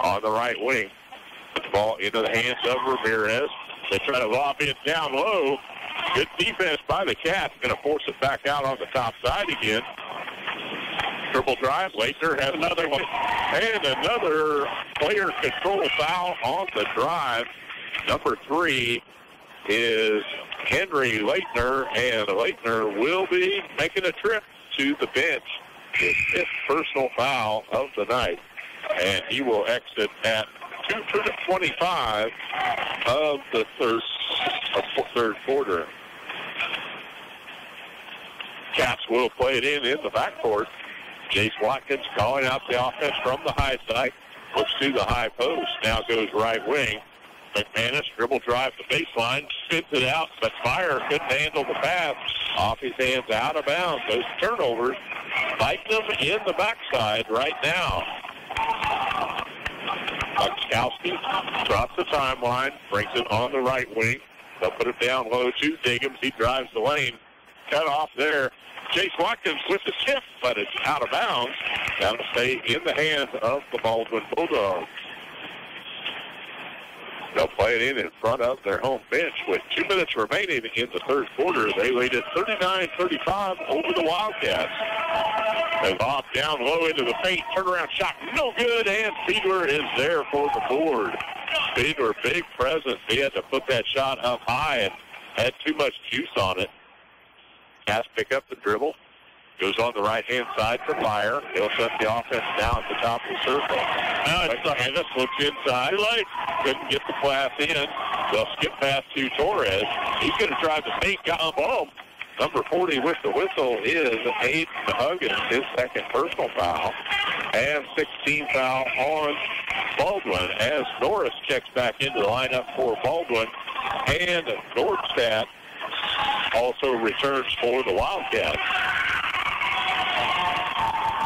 Speaker 2: On the right wing, Put the ball into the hands of Ramirez. They try to lob it down low. Good defense by the Cats. Going to force it back out on the top side again. Triple drive. Leitner has another one. And another player control foul on the drive. Number 3 is Henry Leitner, and Leitner will be making a trip to the bench. His 5th personal foul of the night. And he will exit at 2:25 of the third quarter. Cats will play it in the backcourt. Jace Watkins calling out the offense from the high side. Looks to the high post. Now goes right wing. McManus dribble drive to baseline. Spins it out, but Fire couldn't handle the pass. Off his hands, out of bounds. Those turnovers bite them in the backside right now. Buckskowski drops the timeline, brings it on the right wing. They'll put it down low to Diggums. He drives the lane. Cut off there. Chase Watkins with the tip, but it's out of bounds. That'll stay in the hands of the Baldwin Bulldogs. They'll play it in front of their home bench with 2 minutes remaining in the third quarter. They lead at 39-35 over the Wildcats. They lob down low into the paint. Turnaround shot, no good, and Fiedler is there for the board. Fiedler, big presence. He had to put that shot up high and had too much juice on it. Cats pick up the dribble. Goes on the right-hand side for Fire. He'll set the offense down at the top of the circle. Now it's Sandus looks inside. Late. Couldn't get the pass in. They'll skip past to Torres. He's going to try the fake. Got him home. Number 40 with the whistle is Aiden Huggins, his 2nd personal foul. And 16 foul on Baldwin as Norris checks back into the lineup for Baldwin. And Nordstad also returns for the Wildcats.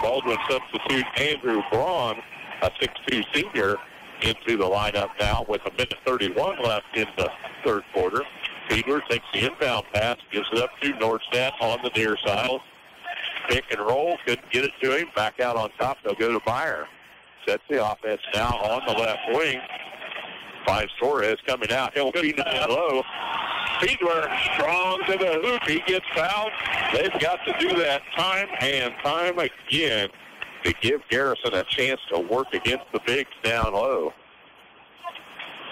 Speaker 2: Baldwin substitute Andrew Braun, a 6'2 senior, into the lineup now with 1:31 left in the third quarter. Fiedler takes the inbound pass, gives it up to Nordstad on the near side. Pick and roll, couldn't get it to him. Back out on top, they'll go to Meyer. Sets the offense now on the left wing. Finds Torres coming out. He'll be down low. Fiedler strong to the hoop. He gets fouled. They've got to do that time and time again to give Garrison a chance to work against the bigs down low.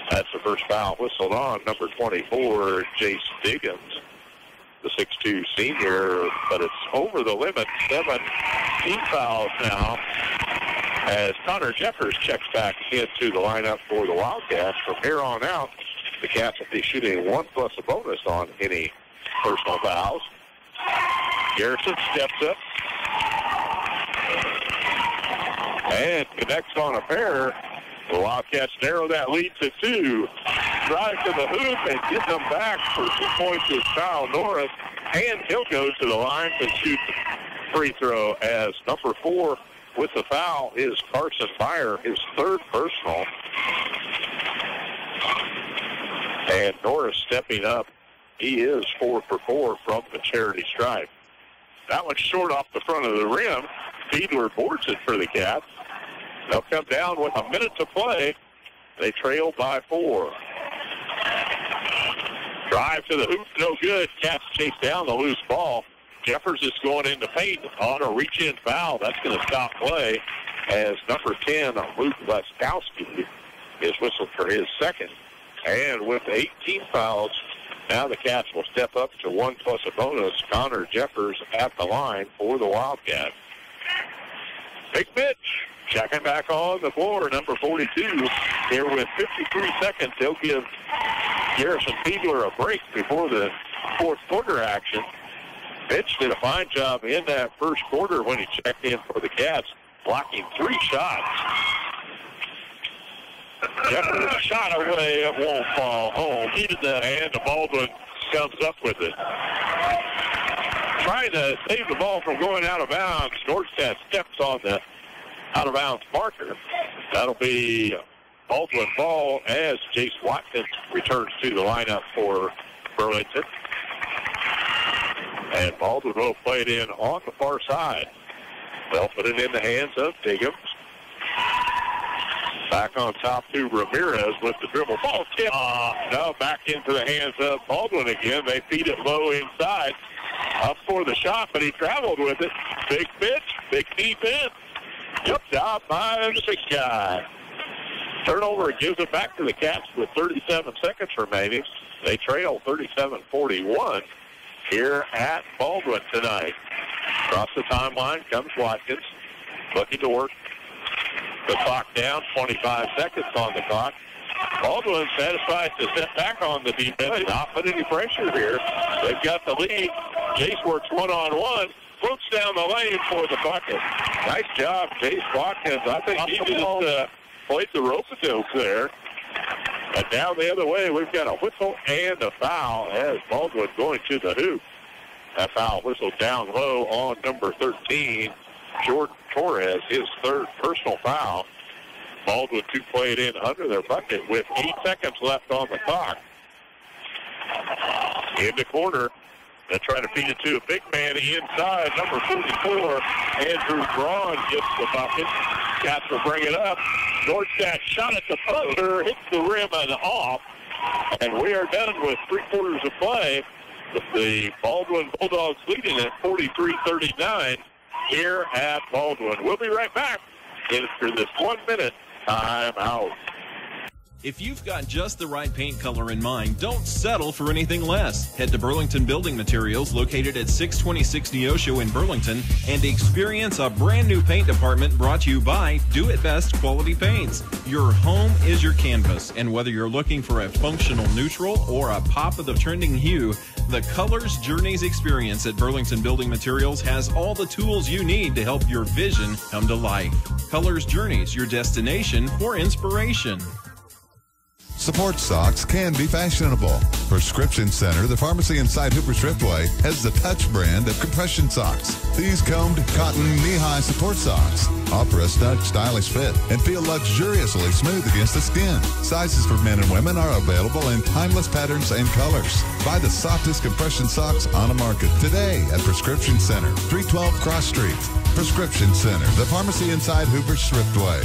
Speaker 2: That's the first foul whistled on. Number 24, Jace Diggums, the 6'2 senior, but it's over the limit. 17 fouls now as Connor Jeffers checks back into the lineup for the Wildcats. From here on out, the Cats will be shooting 1 plus a bonus on any personal fouls. Garrison steps up and connects on a pair. The Wildcats narrow that lead to 2. Drive to the hoop and get them back for 2 points with Kyle Norris. And he'll go to the line to shoot the free throw as number 4 with the foul is Carson Meyer, his 3rd personal. And Norris stepping up. He is 4 for 4 from the charity stripe. That one's short off the front of the rim. Fiedler boards it for the Cats. They'll come down with 1 minute to play. They trail by 4. Drive to the hoop, no good. Cats chase down the loose ball. Jeffers is going into paint on a reach-in foul. That's going to stop play as number 10, Luke Laskowski, is whistled for his 2nd. And with 18 fouls, now the Cats will step up to 1 plus a bonus. Connor Jeffers at the line for the Wildcats. Big Mitch checking back on the floor, number 42. Here with 53 seconds, they'll give Garrison Fiedler a break before the fourth quarter action. Mitch did a fine job in that first quarter when he checked in for the Cats, blocking 3 shots. Jeffers shot away, it won't fall home. He did that, and Baldwin comes up with it. Trying to save the ball from going out of bounds. Nordstad steps on the out-of-bounds marker. That'll be Baldwin ball as Jace Watkins returns to the lineup for Burlington. And Baldwin will play it in on the far side. They'll put it in the hands of Diggums. Back on top to Ramirez with the dribble. Ball tip. No, back into the hands of Baldwin again. They feed it low inside. Up for the shot, but he traveled with it. Big pitch, big defense. Good job by the big guy. Turnover gives it back to the Cats with 37 seconds remaining. They trail 37-41 here at Baldwin tonight. Across the timeline comes Watkins, looking to work the clock down. 25 seconds on the clock. Baldwin satisfied to sit back on the defense, not put any pressure here. They've got the lead. Jace works one-on-one, floats down the lane for the bucket. Nice job, Jace Watkins. I think he just played the rope-a-dope there. And down the other way, we've got a whistle and a foul as Baldwin going to the hoop. That foul whistle down low on number 13, Jordan Torres, his third personal foul. Baldwin to play it in under their bucket with 8 seconds left on the clock. In the corner, they're trying to feed it to a big man inside, number 44, Andrew Braun gets the bucket. Cats will bring it up. Nordstadt shot at the buzzer, hits the rim and off. And we are done with 3 quarters of play. The Baldwin Bulldogs leading at 43-39 here at Baldwin. We'll be right back after this 1 minute timeout.
Speaker 11: If you've got just the right paint color in mind, don't settle for anything less. Head to Burlington Building Materials, located at 626 Neosho in Burlington, and experience a brand new paint department brought to you by Do It Best Quality Paints. Your home is your canvas, and whether you're looking for a functional neutral or a pop of the trending hue, the Colors Journeys experience at Burlington Building Materials has all the tools you need to help your vision come to life. Colors Journeys, your destination for inspiration.
Speaker 4: Sports socks can be fashionable. Prescription Center, the pharmacy inside Hooper Thriftway, has the Touch brand of compression socks. These combed cotton knee-high support socks offer a stylish fit and feel luxuriously smooth against the skin. Sizes for men and women are available in timeless patterns and colors. Buy the softest compression socks on the market today at Prescription Center, 312 Cross Street. Prescription Center, the pharmacy inside Hooper Thriftway,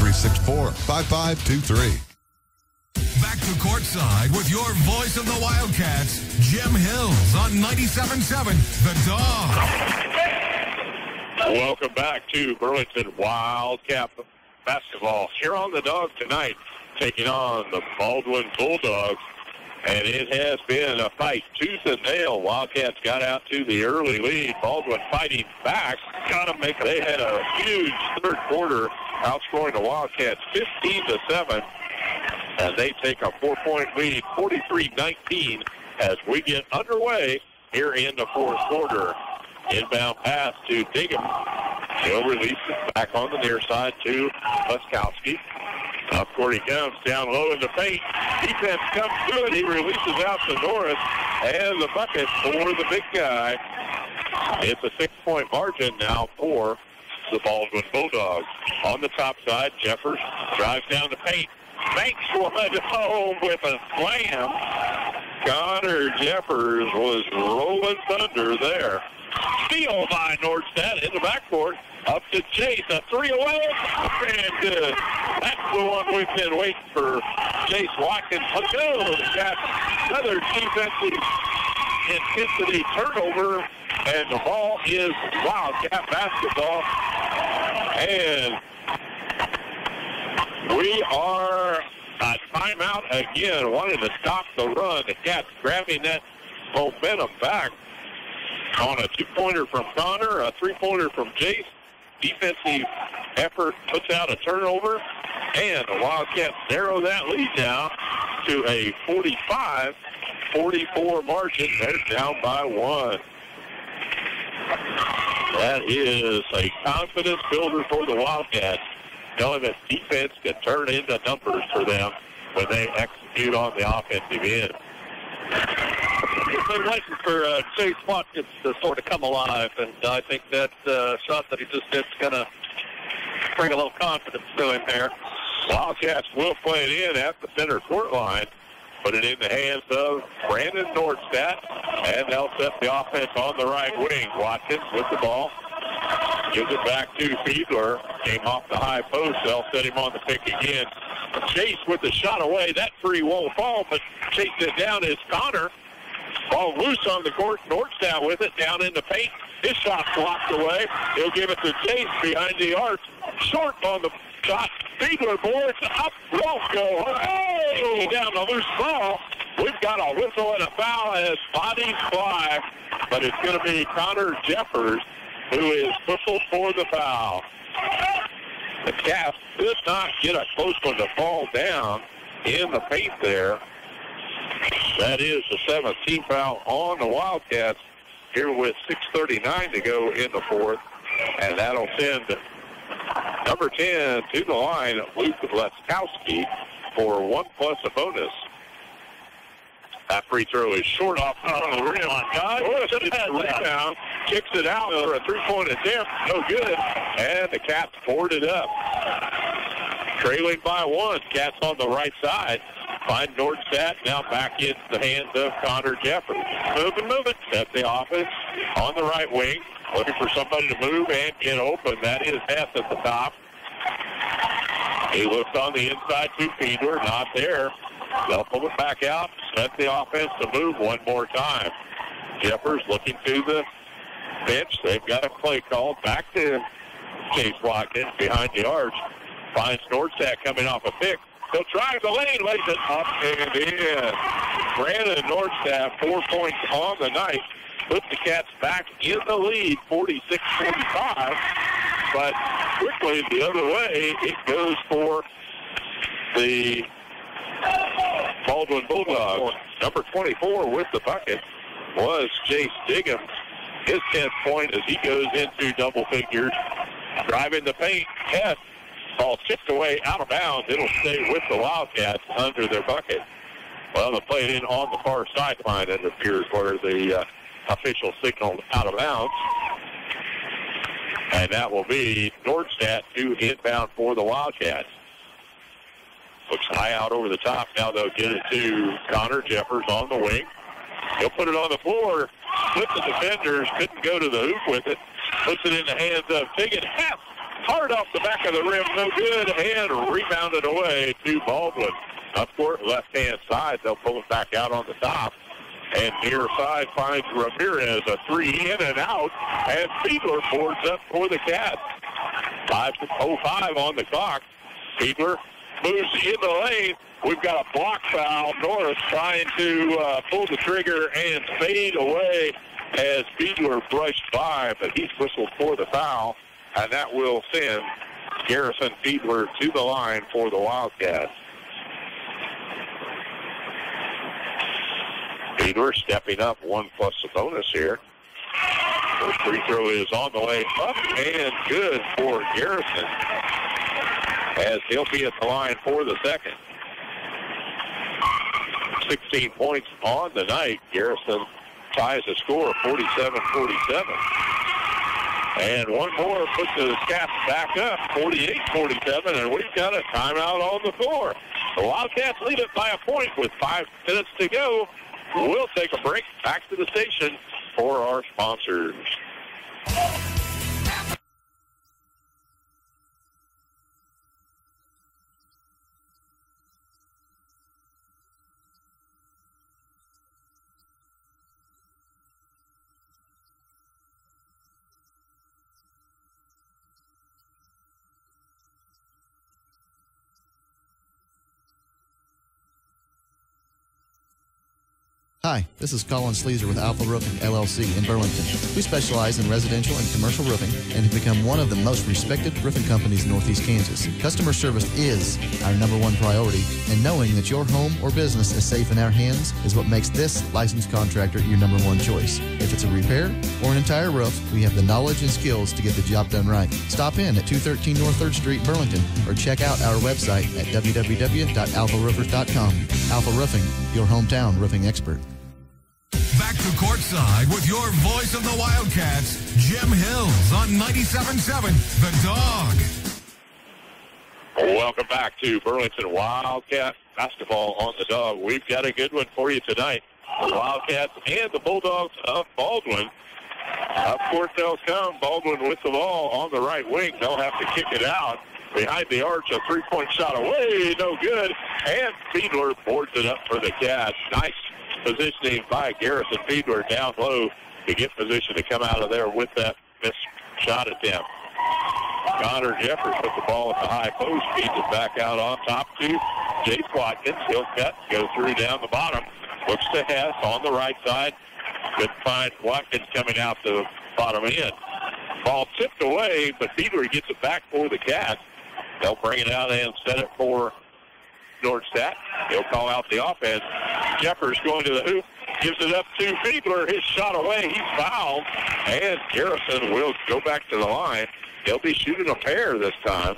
Speaker 4: 620-364-5523.
Speaker 1: Back to courtside with your voice of the Wildcats, Jim Hills on 97.7 The Dawg.
Speaker 2: Welcome back to Burlington Wildcat basketball here on the Dawg tonight, taking on the Baldwin Bulldogs. And it has been a fight, tooth and nail. Wildcats got out to the early lead. Baldwin fighting back. They had a huge third quarter, outscoring the Wildcats 15-7. And they take a 4-point lead, 43-19, as we get underway here in the fourth quarter. Inbound pass to Diggum. He'll release it back on the near side to Muskowski. Up court he comes, down low in the paint. Defense comes through it. He releases out to Norris, and the bucket for the big guy. It's a 6-point margin now for the Baldwin Bulldogs. On the top side, Jeffers drives down the paint. Makes one home with a slam. Connor Jeffers was rolling thunder there. Steal by Nordstadt in the backcourt. Up to Chase. A 3 away. And good. That's the one we've been waiting for. Chase Watkins. Got another defensive intensity turnover. And the ball is Wildcat basketball. And we are a timeout again, wanting to stop the run. The Cats grabbing that momentum back on a 2-pointer from Connor, a 3-pointer from Jace. Defensive effort puts out a turnover, and the Wildcats narrow that lead now to a 45-44 margin. They're down by 1. That is a confidence builder for the Wildcats, knowing that defense can turn into numbers for them when they execute on the offensive end.
Speaker 3: It's been waiting for Chase Watkins to sort of come alive, and I think that shot that he just did is going to bring a little confidence to him there.
Speaker 2: Wildcats will play it in at the center court line, put it in the hands of Brandon Nordstadt, and they'll set the offense on the right wing. Watkins with the ball. Gives it back to Fiedler. Came off the high post. They'll set him on the pick again. Chase with the shot away. That free won't fall, but chasing it down is Connor. Ball loose on the court. Nordstad with it down in the paint. His shot blocked away. He'll give it to Chase behind the arc. Short on the shot. Fiedler boards up. Won't go. Hey! Down the loose ball. We've got a whistle and a foul as bodies fly. But it's going to be Connor Jeffers who is whistled for the foul. The Cats did not get a close one to fall down in the paint there. That is the 17th foul on the Wildcats here with 6:39 to go in the fourth. And that'll send number 10 to the line, Luke Leskowski, for 1+ a bonus. That free throw is short off the rim. Rebound, kicks it out for a three-point attempt. No good. And the Cats poured it up. Trailing by 1. Cats on the right side. Find Nordstad now back in the hands of Connor Jeffers. Moving. Set the offense on the right wing. Looking for somebody to move and get open. That is Hess at the top. He looks on the inside to Fiedler. Not there. They'll pull it back out. Set the offense to move one more time. Jeffers looking to the bench. They've got a play called. Back to Chase Watkins behind the arch. Finds Nordstad coming off a pick. He'll drive the lane, lays it up and in. Brandon Nordstad, 4 points on the night. Put the Cats back in the lead, 46-45. But quickly the other way, it goes for the Baldwin Bulldogs. Number 24 with the bucket was Chase Diggums. His 10th point as he goes into double figures. Driving the paint, Hess. Ball chipped away out of bounds. It'll stay with the Wildcats under their bucket. Well, they played in on the far sideline, it appears, where the official signaled out of bounds. And that will be Nordstad to inbound for the Wildcats. Looks high out over the top. Now they'll get it to Connor Jeffers on the wing. He'll put it on the floor. Split the defenders. Couldn't go to the hoop with it. Puts it in the hands of Tiggin. Hess. Hard off the back of the rim. No good. And rebounded away to Baldwin. Up court, left-hand side. They'll pull it back out on the top. And near side finds Ramirez. A three in and out. And Fiedler boards up for the Cats. 5:05 on the clock. Fiedler moves in the lane. We've got a block foul. Norris trying to pull the trigger and fade away as Fiedler brushed by, but he's whistled for the foul, and that will send Garrison Fiedler to the line for the Wildcats. Fiedler stepping up 1+ a bonus here. First free throw is on the way up and good for Garrison, as he'll be at the line for the second. 16 points on the night. Garrison ties the score 47-47. And one more puts the Cats back up 48-47, and we've got a timeout on the floor. The Wildcats lead it by a point with 5 minutes to go. We'll take a break. Back to the station for our sponsors.
Speaker 12: Hi, this is Colin Sleazer with Alpha Roofing, LLC in Burlington. We specialize in residential and commercial roofing and have become one of the most respected roofing companies in Northeast Kansas. Customer service is our #1 priority, and knowing that your home or business is safe in our hands is what makes this licensed contractor your #1 choice. If it's a repair or an entire roof, we have the knowledge and skills to get the job done right. Stop in at 213 North 3rd Street, Burlington, or check out our website at www.alpharoofers.com. Alpha Roofing, your hometown roofing expert.
Speaker 1: Back to courtside with your voice of the Wildcats, Jim Hills on 97.7 The Dawg.
Speaker 2: Welcome back to Burlington Wildcat basketball on the Dawg. We've got a good one for you tonight. The Wildcats and the Bulldogs of Baldwin Up court they'll come. Baldwin with the ball on the right wing. They'll have to kick it out. Behind the arch, a three-point shot away. No good. And Fiedler boards it up for the Cats. Nice positioning by Garrison Fiedler down low to get position to come out of there with that missed shot attempt. Connor Jeffers put the ball at the high post, feeds it back out on top to Jace Watkins. He'll cut, go through down the bottom. Looks to Hess on the right side. Couldn't find Watkins coming out the bottom end. Ball tipped away, but Fiedler gets it back for the Cats. They'll bring it out and set it for Nordstadt. He'll call out the offense. Jeffers going to the hoop. Gives it up to Fiedler. His shot away. He's fouled. And Garrison will go back to the line. He'll be shooting a pair this time.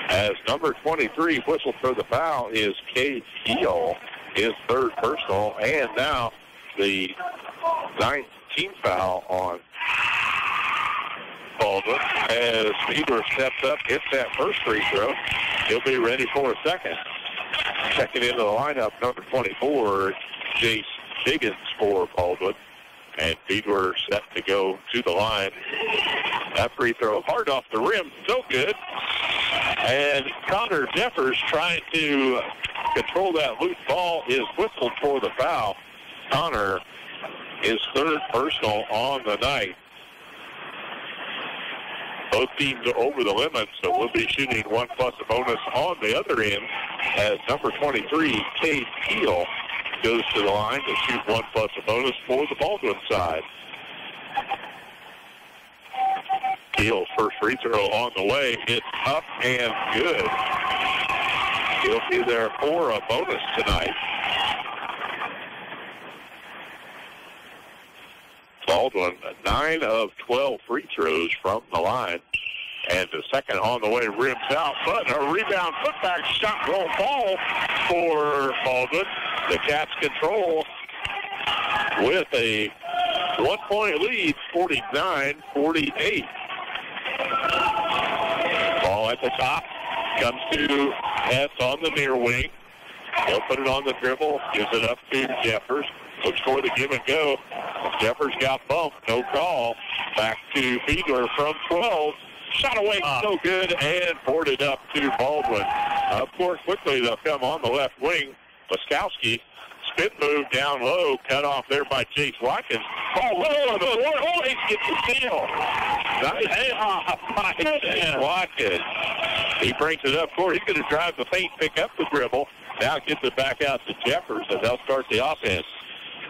Speaker 2: As number 23 whistled for the foul is Cade Keel, his third personal. And now the 9th team foul on Baldwin. As Fiedler steps up, hits that first free throw. He'll be ready for a second. Second into the lineup, number 24, Jace Higgins for Baldwin. And Fiedler set to go to the line. That free throw hard off the rim, so good. And Connor Jeffers trying to control that loose ball is whistled for the foul. Connor, his third personal on the night. Both teams are over the limit, so we'll be shooting 1+ a bonus on the other end as number 23, Cade Keel, goes to the line to shoot 1+ a bonus for the Baldwin side. Keel's first free throw on the way. It's up and good. He'll be there for a bonus tonight. Baldwin, 9 of 12 free throws from the line. And the second on the way rims out, but a rebound putback shot won't fall for Baldwin. The Cats control with a 1-point lead, 49-48. Ball at the top, comes to Hess on the near wing. He'll put it on the dribble, gives it up to Jeffers. Looks for the give and go. Jeffers got bumped, no call. Back to Fiedler from 12. Shot away, so good, and boarded up to Baldwin. Of course, quickly they'll come on the left wing. Laskowski, spin move down low, cut off there by Chase Watkins. Oh, he gets the steal. Nice. Watkins. He brings it up court. He's going to drive the paint, pick up the dribble. Now gets it back out to Jeffers, and they'll start the offense.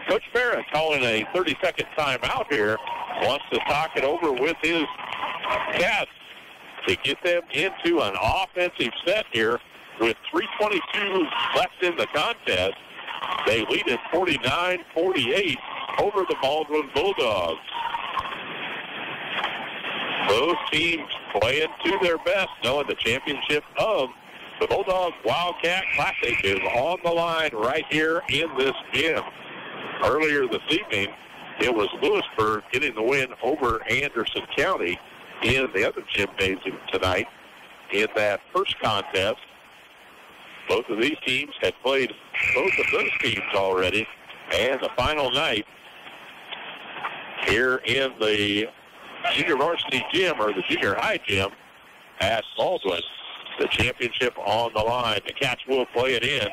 Speaker 2: Coach Barrett calling a 30-second timeout here. Wants to talk it over with his Cats to get them into an offensive set here with 3:22 left in the contest. They lead at 49-48 over the Baldwin Bulldogs. Both teams playing to their best, knowing the championship of the Bulldogs Wildcat Classic is on the line right here in this gym. Earlier this evening, it was Lewisburg getting the win over Anderson County in the other gymnasium tonight in that first contest. Both of these teams had played both of those teams already. And the final night here in the junior varsity gym, or the junior high gym at Baldwin, the championship on the line. The Cats will play it in.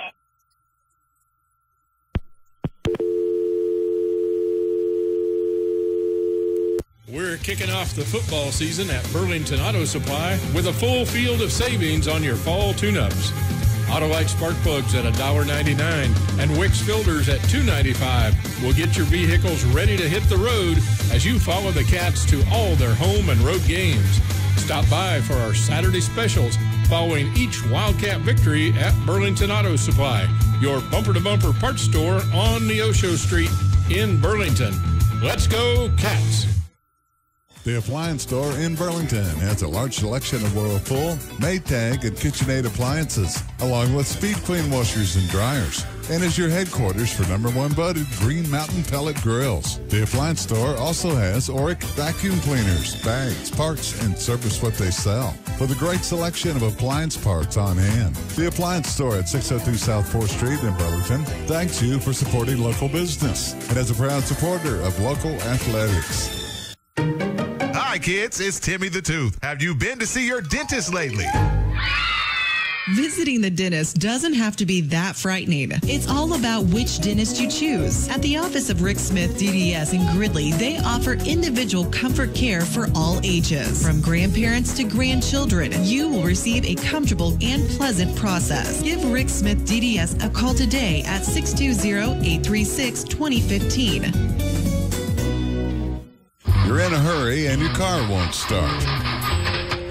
Speaker 13: We're kicking off the football season at Burlington Auto Supply with a full field of savings on your fall tune-ups. Autolite spark plugs at $1.99 and Wix filters at $2.95 will get your vehicles ready to hit the road as you follow the Cats to all their home and road games. Stop by for our Saturday specials following each Wildcat victory at Burlington Auto Supply, your bumper-to-bumper parts store on Neosho Street in Burlington. Let's go, Cats!
Speaker 4: The Appliance Store in Burlington has a large selection of Whirlpool, Maytag, and KitchenAid appliances, along with speed clean washers and dryers, and is your headquarters for #1 voted Green Mountain pellet grills. The Appliance Store also has Oric vacuum cleaners, bags, parts, and service what they sell, with a great selection of appliance parts on hand. The Appliance Store at 602 South 4th Street in Burlington thanks you for supporting local business and is a proud supporter of local athletics.
Speaker 14: Hi, kids. It's Timmy the Tooth. Have you been to see your dentist lately?
Speaker 5: Visiting the dentist doesn't have to be that frightening. It's all about which dentist you choose. At the office of Rick Smith DDS in Gridley, they offer individual comfort care for all ages. From grandparents to grandchildren, you will receive a comfortable and pleasant process. Give Rick Smith DDS a call today at 620-836-2015.
Speaker 4: You're in a hurry and your car won't start.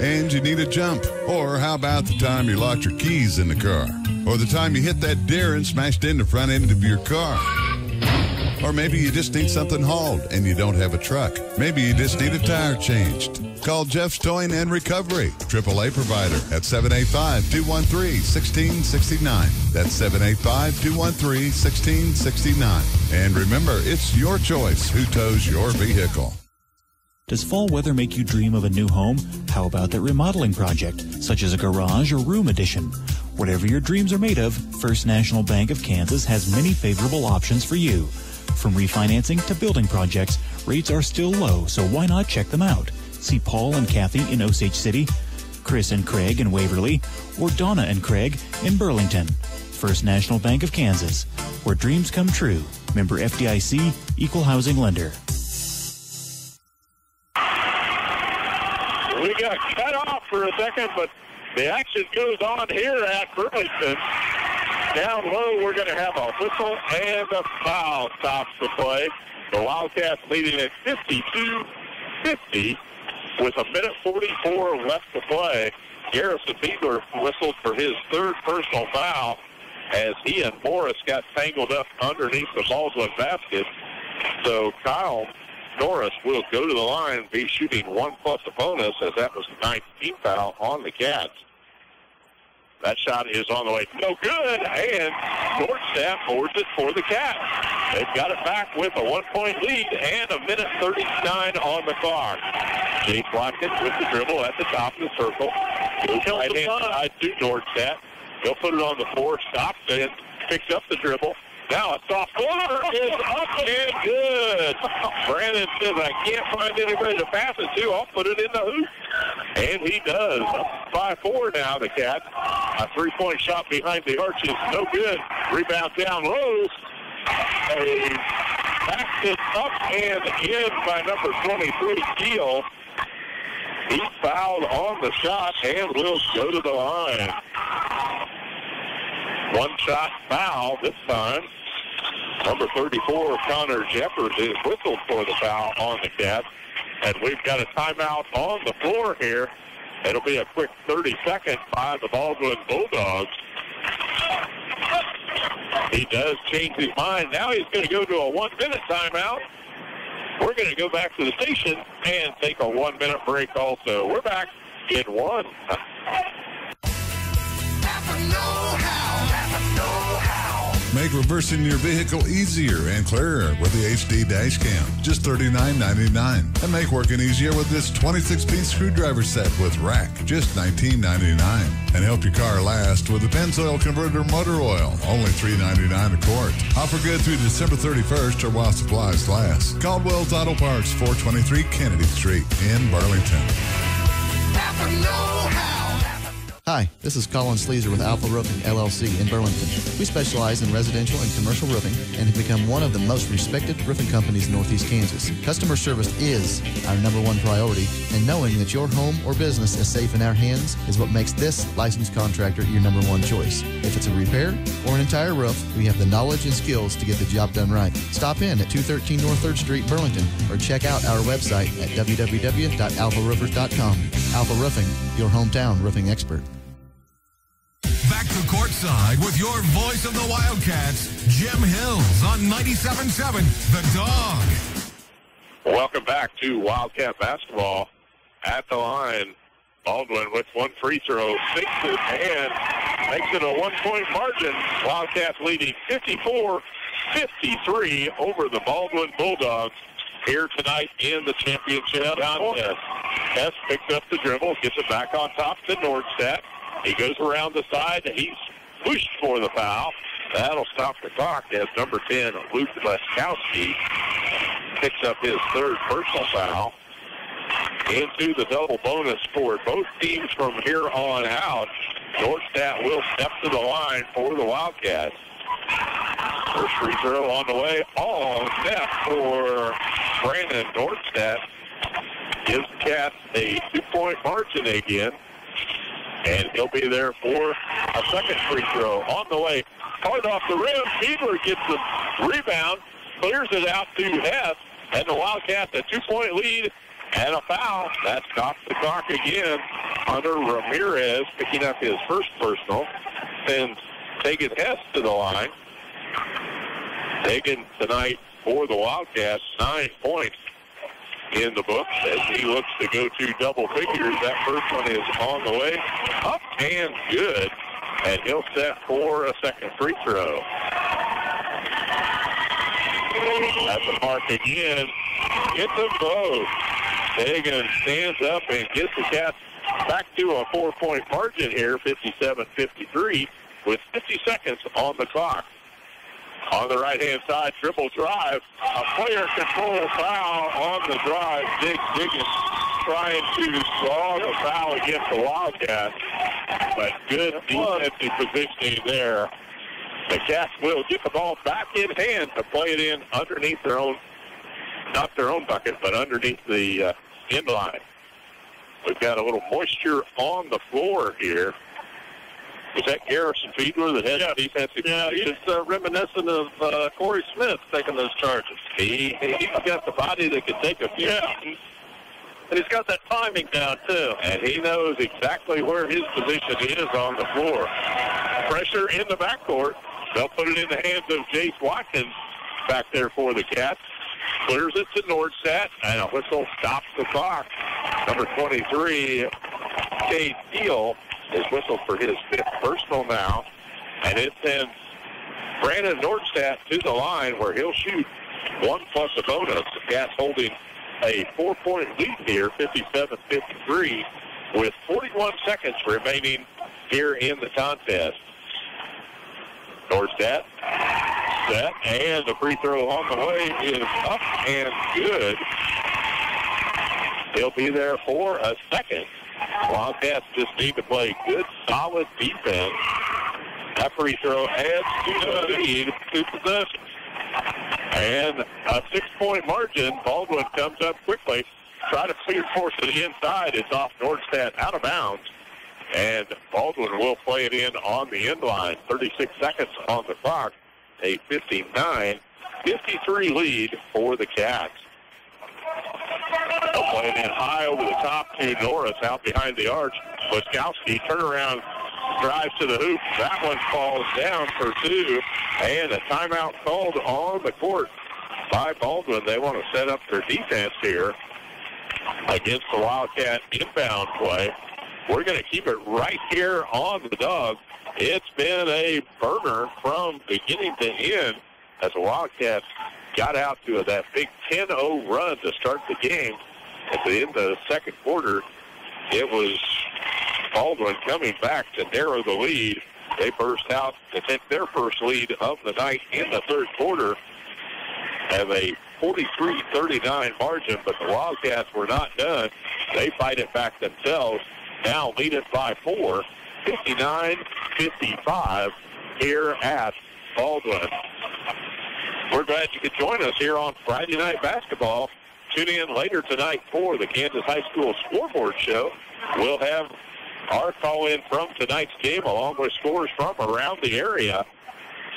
Speaker 4: And you need a jump. Or how about the time you locked your keys in the car? Or the time you hit that deer and smashed in the front end of your car? Or maybe you just need something hauled and you don't have a truck. Maybe you just need a tire changed. Call Jeff's Towing and Recovery, AAA provider at 785-213-1669. That's 785-213-1669. And remember, it's your choice who tows your vehicle.
Speaker 6: Does fall weather make you dream of a new home? How about that remodeling project, such as a garage or room addition? Whatever your dreams are made of, First National Bank of Kansas has many favorable options for you. From refinancing to building projects, rates are still low, so why not check them out? See Paul and Kathy in Osage City, Chris and Craig in Waverly, or Donna and Craig in Burlington. First National Bank of Kansas, where dreams come true. Member FDIC, Equal Housing Lender.
Speaker 2: We got cut off for a second, but the action goes on here at Burlington. Down low, we're going to have a whistle and a foul stops the play. The Wildcats leading at 52-50 with 1:44 left to play. Garrison Fiedler whistled for his third personal foul as he and Morris got tangled up underneath the Baldwin basket. So Kyle Norris will go to the line and be shooting 1+ a bonus, as that was the 19th foul on the Cats. That shot is on the way. No good, and Shortstaff boards it for the Cats. They've got it back with a 1-point lead and 1:39 on the clock. Jake Watkins with the dribble at the top of the circle. Goes right-hand side to Nordstadt. He'll put it on the floor, stops and picks up the dribble. Now a soft floater is up and good. Brandon says, I can't find anybody to pass it to. I'll put it in the hoop. And he does. Up by 4 now, the Cats. A 3-point shot behind the arches. No good. Rebound down low. A basket up and in by number 23, Keel. He fouled on the shot and will go to the line. 1-shot foul this time. Number 34, Connor Jeffers, is whistled for the foul on the Cats. And we've got a timeout on the floor here. It'll be a quick 30-second by the Baldwin Bulldogs. He does change his mind. Now he's going to go to a 1-minute timeout. We're going to go back to the station and take a 1-minute break also. We're back in 1.
Speaker 4: Make reversing your vehicle easier and clearer with the HD dash cam. Just $39.99. And make working easier with this 26-piece screwdriver set with rack. Just $19.99. And help your car last with the Pennzoil Converter Motor Oil. Only $3.99 a quart. Offer good through December 31st or while supplies last. Caldwell's Auto Parts, 423 Kennedy Street in Burlington.
Speaker 12: Hi, this is Colin Sleazer with Alpha Roofing, LLC in Burlington. We specialize in residential and commercial roofing and have become one of the most respected roofing companies in Northeast Kansas. Customer service is our #1 priority, and knowing that your home or business is safe in our hands is what makes this licensed contractor your #1 choice. If it's a repair or an entire roof, we have the knowledge and skills to get the job done right. Stop in at 213 North 3rd Street, Burlington, or check out our website at www.alpharoofers.com. Alpha Roofing, your hometown roofing expert.
Speaker 1: Back to courtside with your voice of the Wildcats, Jim Hills on 97.7 The Dawg.
Speaker 2: Welcome back to Wildcat basketball. At the line, Baldwin with one free throw, sinks it, and makes it a 1-point margin. Wildcats leading 54-53 over the Baldwin Bulldogs here tonight in the championship contest. Hess picks up the dribble, gets it back on top to Nordstedt. He goes around the side, and he's pushed for the foul. That'll stop the clock as number 10, Luke Leskowski, picks up his third personal foul. Into the double bonus for both teams from here on out. Nordstedt will step to the line for the Wildcats. First free throw on the way. All set for Brandon Nordstedt. Gives the Cats a 2-point margin again. And he'll be there for a second free throw. On the way, hard off the rim. Fiedler gets the rebound, clears it out to Hess. And the Wildcats a 2-point lead. And a foul. That stops the clock again. Hunter Ramirez picking up his first personal. Sends Tegan Hess to the line. Tegan tonight for the Wildcats, 9 points in the books as he looks to go to double figures. That first one is on the way. Up and good. And he'll set for a second free throw. At the mark again. Gets them both. Hagan stands up and gets the Cats back to a 4-point margin here, 57-53, with 50 seconds on the clock. On the right-hand side, dribble drive. A player control foul on the drive. Diggins trying to draw the foul against the Wildcats, but good defensive positioning there. The Cats will get the ball back in hand to play it in underneath their own, not their own bucket, but underneath the end line. We've got a little moisture on the floor here. Is that Garrison Fiedler that has defensive?
Speaker 3: Yeah, he's reminiscent of Corey Smith taking those charges.
Speaker 2: He's got the body that can take a few.
Speaker 3: Yeah. And he's got that timing down, too.
Speaker 2: And he knows exactly where his position is on the floor. Pressure in the backcourt. They'll put it in the hands of Jace Watkins back there for the Cats. Clears it to Nordstedt, and a whistle stops the clock. Number 23, Cade Steele, is whistled for his 5th personal now. And it sends Brandon Nordstedt to the line where he'll shoot 1 plus a bonus. The Cats holding a 4-point lead here, 57-53, with 41 seconds remaining here in the contest. Nordstedt set, and the free throw on the way is up and good. He'll be there for a second. Wildcats just need to play good, solid defense. That free throw adds to the lead, 2 possessions. And a 6-point margin. Baldwin comes up quickly. Try to clear force to the inside. It's off Nordstedt, out of bounds. And Baldwin will play it in on the end line. 36 seconds on the clock. A 59-53 lead for the Cats. They'll play it in high over the top to Norris out behind the arch. Leskowski turnaround drives to the hoop. That one falls down for 2. And a timeout called on the court by Baldwin. They want to set up their defense here against the Wildcat inbound play. We're going to keep it right here on the Dawg. It's been a burner from beginning to end as the Wildcats got out to that big 10-0 run to start the game. At the end of the second quarter, it was Baldwin coming back to narrow the lead. They burst out to take their first lead of the night in the third quarter at a 43-39 margin, but the Wildcats were not done. They fight it back themselves. Now lead it by 4, 59-55 here at Baldwin. We're glad you could join us here on Friday Night Basketball. Tune in later tonight for the Kansas High School Scoreboard Show. We'll have our call-in from tonight's game along with scores from around the area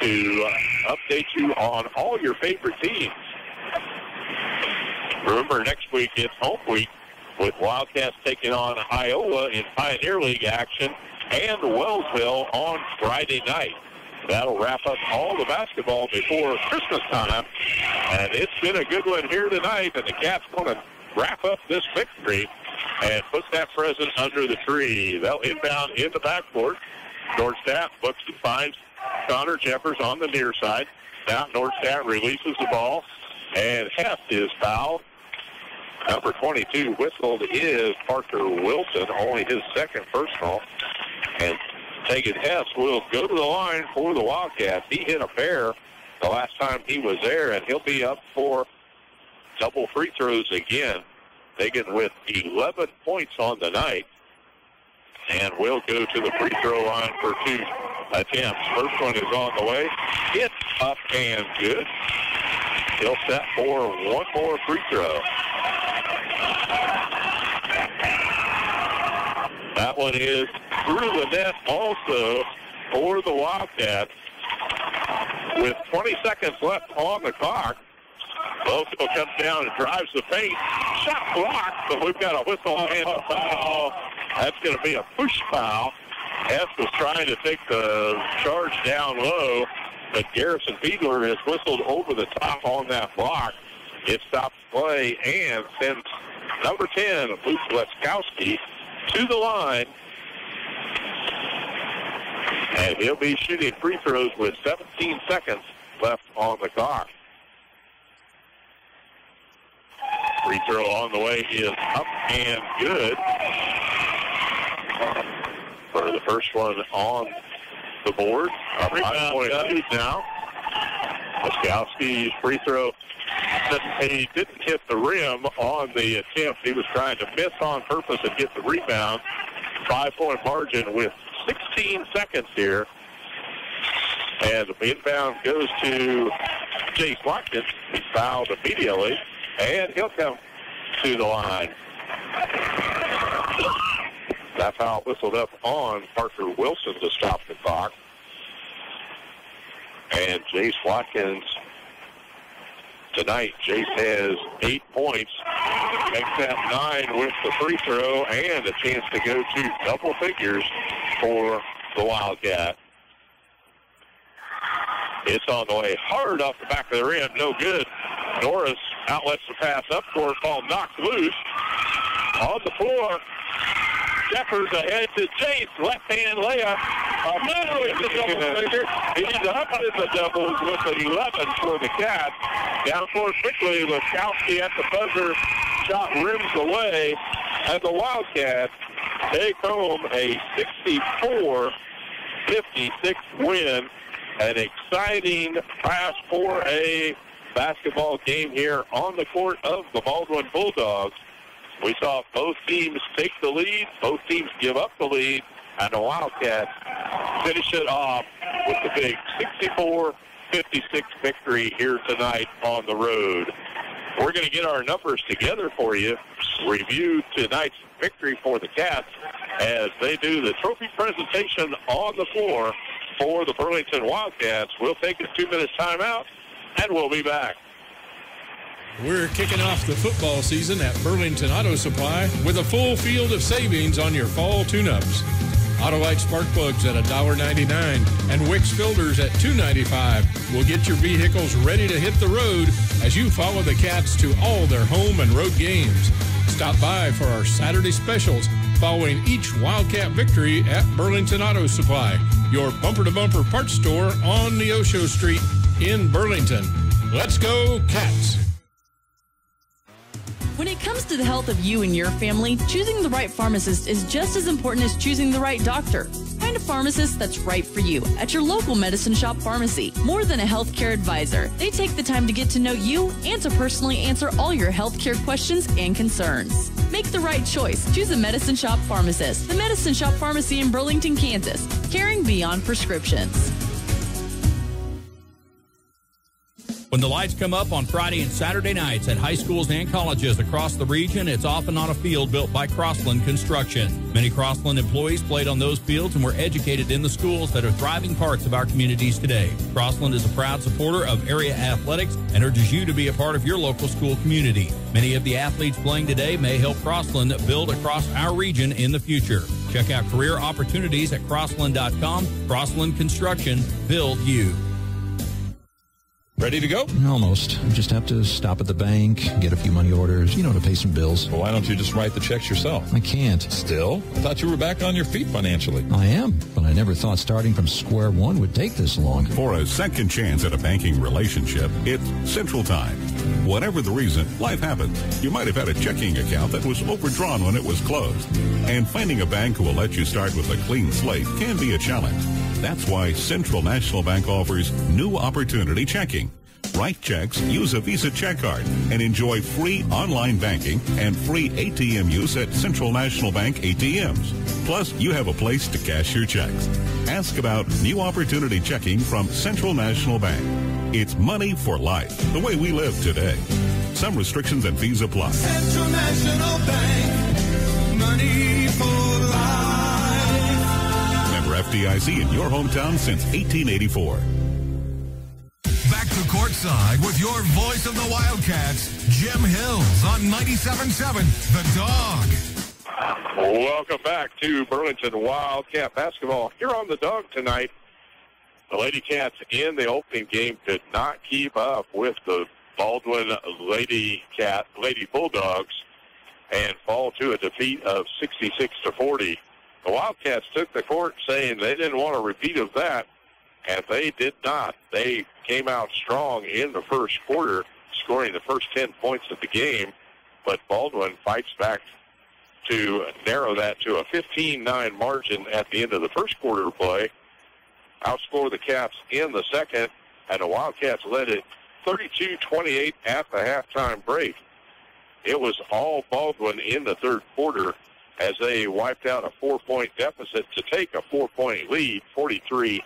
Speaker 2: to update you on all your favorite teams. Remember, next week it's home week with Wildcats taking on Iowa in Pioneer League action and Wellsville on Friday night. That'll wrap up all the basketball before Christmas time And it's been a good one here tonight, and the Cats want to wrap up this victory and put that present under the tree. They'll inbound in the backcourt. Nordstadt looks and finds Connor Jeffers on the near side. Now Nordstadt releases the ball, and Heft is fouled. Number 22 whistled is Parker Wilson, only his second personal. And Tegan Heft will go to the line for the Wildcats. He hit a pair the last time he was there, and he'll be up for double free throws again. Tegan with 11 points on the night, and will go to the free throw line for 2 attempts. First one is on the way. It's up and good. He'll set for one more free throw. That one is through the net also for the Wildcats. With 20 seconds left on the clock, Loco comes down and drives the paint. Shot blocked, but we've got a whistle and a foul. That's going to be a push foul. Hess was trying to take the charge down low, but Garrison Fiedler has whistled over the top on that block. It stops play and sends number 10, Luke Leskowski, to the line. And he'll be shooting free throws with 17 seconds left on the clock. Free throw on the way is up and good. For the first one on the board. 5.2 now. Leskowski's free throw. He didn't hit the rim on the attempt. He was trying to miss on purpose and get the rebound. 5-point margin with 16 seconds here. And the inbound goes to Jace Watkins. He's fouled immediately, and he'll come to the line. That foul whistled up on Parker Wilson to stop the clock. And Jace Watkins tonight, Jace has 8 points. Makes that 9 with the free throw and a chance to go to double figures for the Wildcat. It's on the way hard off the back of the rim. No good. Norris outlets the pass up court. Ball knocked loose. On the floor. Jeffers ahead to Jace. Left-hand layup. It's a double figure. He's up in the doubles with an 11 for the Cats. Down court quickly. Leskowski at the buzzer. Shot rims away. And the Wildcats take home a 64-56 win. An exciting Class 4A basketball game here on the court of the Baldwin Bulldogs. We saw both teams take the lead, both teams give up the lead, and the Wildcats finish it off with the big 64-56 victory here tonight on the road. We're going to get our numbers together for you, review tonight's victory for the Cats as they do the trophy presentation on the floor for the Burlington Wildcats. We'll take a 2-minute timeout, and we'll be back.
Speaker 13: We're kicking off the football season at Burlington Auto Supply with a full field of savings on your fall tune-ups. Autolite spark plugs at $1.99 and Wix filters at $2.95 will get your vehicles ready to hit the road as you follow the Cats to all their home and road games. Stop by for our Saturday specials following each Wildcat victory at Burlington Auto Supply, your bumper-to-bumper parts store on Neosho Street in Burlington. Let's go, Cats!
Speaker 15: When it comes to the health of you and your family, choosing the right pharmacist is just as important as choosing the right doctor. Find a pharmacist that's right for you at your local Medicine Shop pharmacy. More than a healthcare advisor, they take the time to get to know you and to personally answer all your healthcare questions and concerns. Make the right choice. Choose a Medicine Shop pharmacist. The Medicine Shop Pharmacy in Burlington, Kansas. Caring beyond prescriptions.
Speaker 16: When the lights come up on Friday and Saturday nights at high schools and colleges across the region, it's often on a field built by Crossland Construction. Many Crossland employees played on those fields and were educated in the schools that are thriving parts of our communities today. Crossland is a proud supporter of area athletics and urges you to be a part of your local school community. Many of the athletes playing today may help Crossland build across our region in the future. Check out career opportunities at Crossland.com. Crossland Construction, build you.
Speaker 17: Ready to go?
Speaker 18: Almost. Just have to stop at the bank, get a few money orders, to pay some bills.
Speaker 17: Well, why don't you just write the checks yourself?
Speaker 18: I can't.
Speaker 17: Still? I thought you were back on your feet financially.
Speaker 18: I am, but I never thought starting from square one would take this long.
Speaker 1: For a second chance at a banking relationship, it's Central Time. Whatever the reason, life happens. You might have had a checking account that was overdrawn when it was closed. And finding a bank who will let you start with a clean slate can be a challenge. That's why Central National Bank offers New Opportunity Checking. Write checks, use a Visa check card, and enjoy free online banking and free ATM use at Central National Bank ATMs. Plus, you have a place to cash your checks. Ask about New Opportunity Checking from Central National Bank. It's money for life, the way we live today. Some restrictions and fees apply.
Speaker 19: Central National Bank, money for life.
Speaker 1: Member FDIC in your hometown since 1884. Back to courtside with your voice of the Wildcats, Jim Hills on 97.7 The Dawg.
Speaker 2: Welcome back to Burlington Wildcat basketball here on the Dawg tonight. The Lady Cats in the opening game could not keep up with the Baldwin Lady Bulldogs and fall to a defeat of 66-40. The Wildcats took the court saying they didn't want a repeat of that, and they did not. They came out strong in the first quarter, scoring the first 10 points of the game, but Baldwin fights back to narrow that to a 15-9 margin at the end of the first quarter play. Outscore the Cats in the second, and the Wildcats led it 32-28 at the halftime break. It was all Baldwin in the third quarter as they wiped out a 4-point deficit to take a 4-point lead, 43-39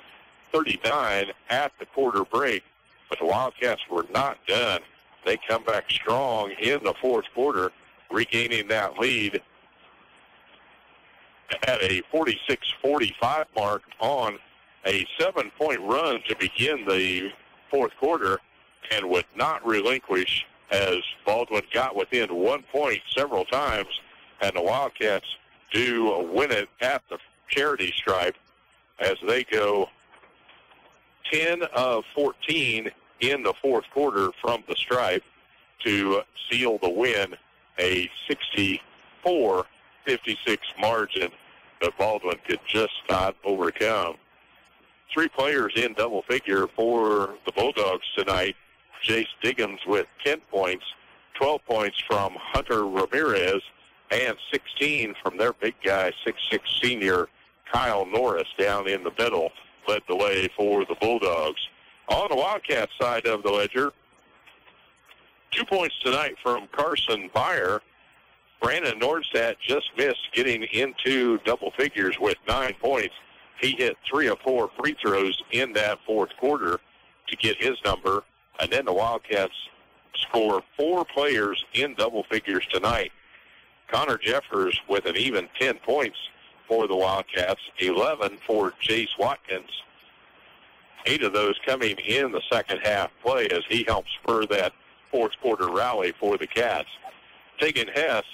Speaker 2: at the quarter break. But the Wildcats were not done. They come back strong in the fourth quarter, regaining that lead at a 46-45 mark on a 7-point run to begin the fourth quarter, and would not relinquish as Baldwin got within 1 point several times, and the Wildcats do win it at the charity stripe as they go 10 of 14 in the fourth quarter from the stripe to seal the win, a 64-56 margin that Baldwin could just not overcome. 3 players in double figure for the Bulldogs tonight. Jace Diggins with 10 points, 12 points from Hunter Ramirez, and 16 from their big guy, 6'6" senior Kyle Norris down in the middle, led the way for the Bulldogs. On the Wildcat side of the ledger, 2 points tonight from Carson Byer. Brandon Nordstadt just missed getting into double figures with 9 points. He hit 3 of 4 free throws in that fourth quarter to get his number. And then the Wildcats score 4 players in double figures tonight. Connor Jeffers with an even 10 points for the Wildcats, 11 for Jace Watkins. 8 of those coming in the second half play as he helps spur that fourth quarter rally for the Cats. Tegan Hess,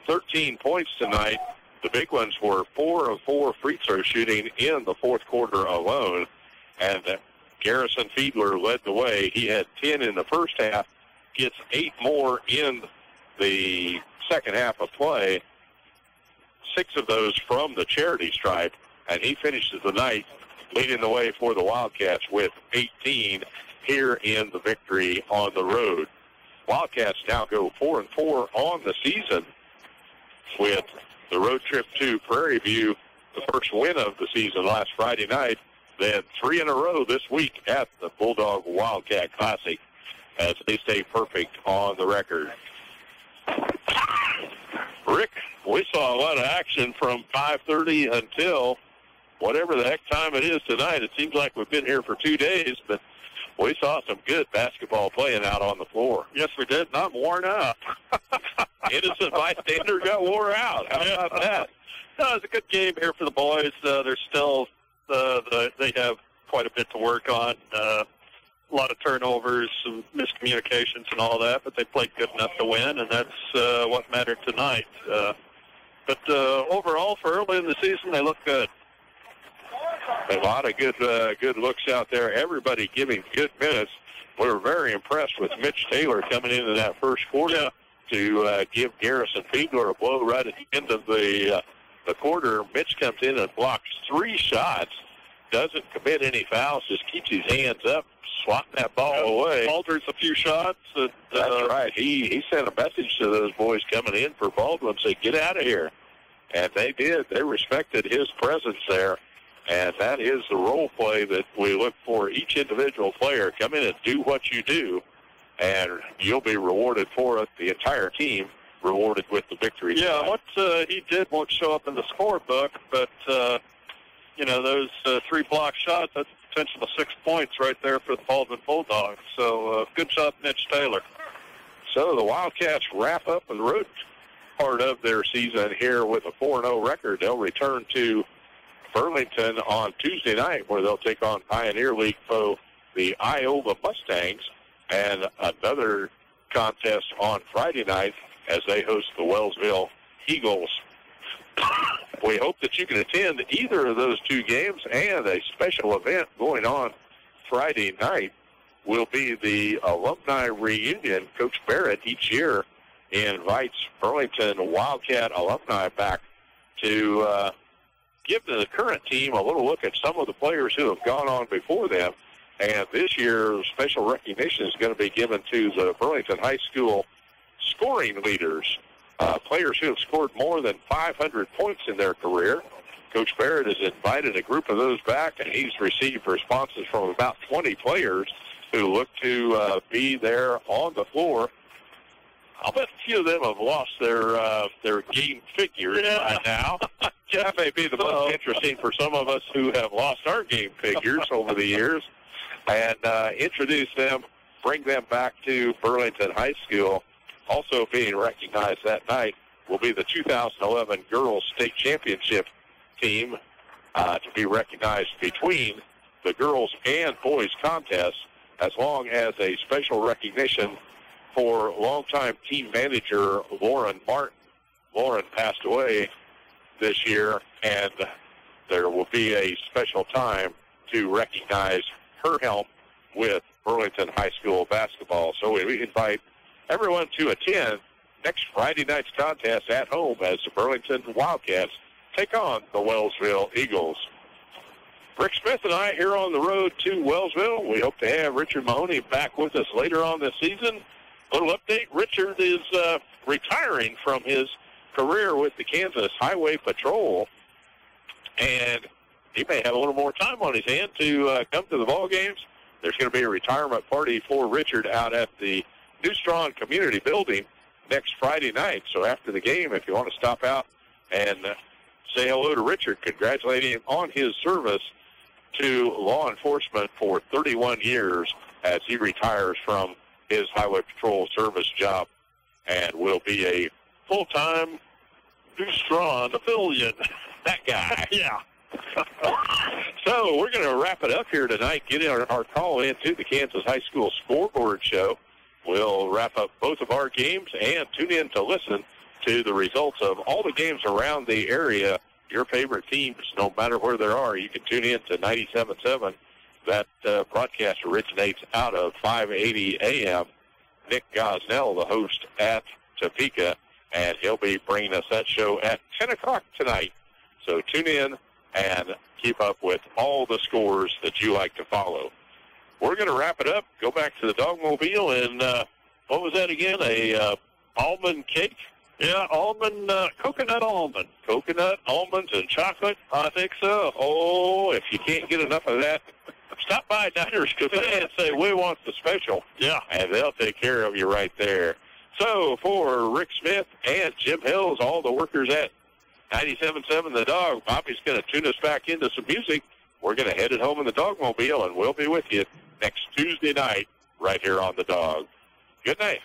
Speaker 2: 13 points tonight. The big ones were 4 of 4 free throw shooting in the fourth quarter alone. And Garrison Fiedler led the way. He had 10 in the first half, gets 8 more in the second half of play, 6 of those from the charity stripe, and he finishes the night leading the way for the Wildcats with 18 here in the victory on the road. Wildcats now go 4-4 on the season with the road trip to Prairie View, the first win of the season last Friday night, then 3 in a row this week at the Bulldog Wildcat Classic as they stay perfect on the record. Rick, we saw a lot of action from 5:30 until whatever the heck time it is tonight. It seems like we've been here for 2 days, but we saw some good basketball playing out on the floor.
Speaker 3: Yes, we did. Not worn out.
Speaker 2: Innocent bystander got wore out. How about that?
Speaker 3: No, it's a good game here for the boys. They're still, they have quite a bit to work on. A lot of turnovers, some miscommunications and all that, but they played good enough to win, and that's what mattered tonight. But overall, for early in the season, they look good.
Speaker 2: A lot of good looks out there. Everybody giving good minutes. we were very impressed with Mitch Taylor coming into that first quarter to give Garrison Fiedler a blow right at the end of the quarter. Mitch comes in and blocks 3 shots, doesn't commit any fouls, just keeps his hands up, swatting that ball away.
Speaker 3: Alters a few shots.
Speaker 2: That's right. He sent a message to those boys coming in for Baldwin, say, get out of here. And they did. They respected his presence there. And that is the role play that we look for each individual player. Come in and do what you do, and you'll be rewarded for it. The entire team rewarded with the victory.
Speaker 3: Yeah, what he did won't show up in the scorebook, but, those 3 block shots, that's a potential of 6 points right there for the Baldwin Bulldogs. So good job, Mitch Taylor.
Speaker 2: So the Wildcats wrap up the road part of their season here with a 4-0 record. They'll return to Burlington on Tuesday night, where they'll take on Pioneer League foe, the Iowa Mustangs, and another contest on Friday night as they host the Wellsville Eagles. We hope that you can attend either of those 2 games, and a special event going on Friday night will be the alumni reunion. Coach Barrett each year invites Burlington Wildcat alumni back to give the current team a little look at some of the players who have gone on before them. And this year, special recognition is going to be given to the Burlington High School scoring leaders, players who have scored more than 500 points in their career. Coach Barrett has invited a group of those back, and he's received responses from about 20 players who look to be there on the floor. I'll bet a few of them have lost their game figures by now. That may be the most interesting for some of us who have lost our game figures over the years. And introduce them, bring them back to Burlington High School. Also being recognized that night will be the 2011 Girls State Championship team to be recognized between the girls and boys contests, as long as a special recognition for longtime team manager Lauren Martin. Lauren passed away this year, and there will be a special time to recognize her help with Burlington High School basketball. So we invite everyone to attend next Friday night's contest at home as the Burlington Wildcats take on the Wellsville Eagles. Rick Smith and I here on the road to Wellsville. We hope to have Richard Mahoney back with us later on this season. A little update, Richard is retiring from his career with the Kansas Highway Patrol, and he may have a little more time on his hand to come to the ball games. There's going to be a retirement party for Richard out at the New Strong Community Building next Friday night. So after the game, if you want to stop out and say hello to Richard, congratulate him on his service to law enforcement for 31 years as he retires from his Highway Patrol service job and will be a full-time New Strong affiliate. That guy. Yeah. So we're going to wrap it up here tonight, getting our call into the Kansas High School Scoreboard Show. We'll wrap up both of our games and tune in to listen to the results of all the games around the area. Your favorite teams, no matter where they are, you can tune in to 97.7. That broadcast originates out of 580 AM. Nick Gosnell, the host at Topeka, and he'll be bringing us that show at 10 o'clock tonight. So tune in and keep up with all the scores that you like to follow. We're going to wrap it up, go back to the Dogmobile, and what was that again, a almond cake? Yeah, almond, coconut almond. Coconut, almonds, and chocolate? I think so. Oh, if you can't get enough of that, stop by Diners Cafe and say, we want the special. Yeah. And they'll take care of you right there. So for Rick Smith and Jim Hills, all the workers at 97.7 The Dog, Bobby's going to tune us back into some music. We're going to head it home in the Dogmobile, and we'll be with you next Tuesday night right here on The Dog. Good night.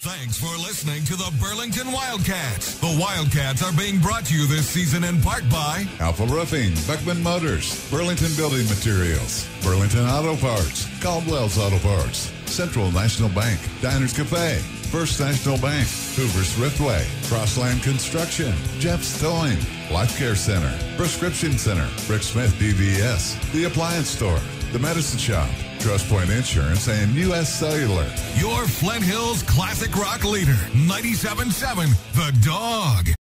Speaker 14: Thanks for listening to the Burlington Wildcats. The Wildcats are being brought to you this season in part by
Speaker 4: Alpha Roofing, Beckman Motors, Burlington Building Materials, Burlington Auto Parts, Caldwell's Auto Parts, Central National Bank, Diners Cafe, First National Bank, Hoover Swiftway, Crossland Construction, Jeff's Towing, Life Care Center, Prescription Center, Rick Smith DVS, The Appliance Store, The Medicine Shop, TrustPoint Insurance, and U.S. Cellular.
Speaker 14: Your Flint Hills classic rock leader, 97.7, The Dog.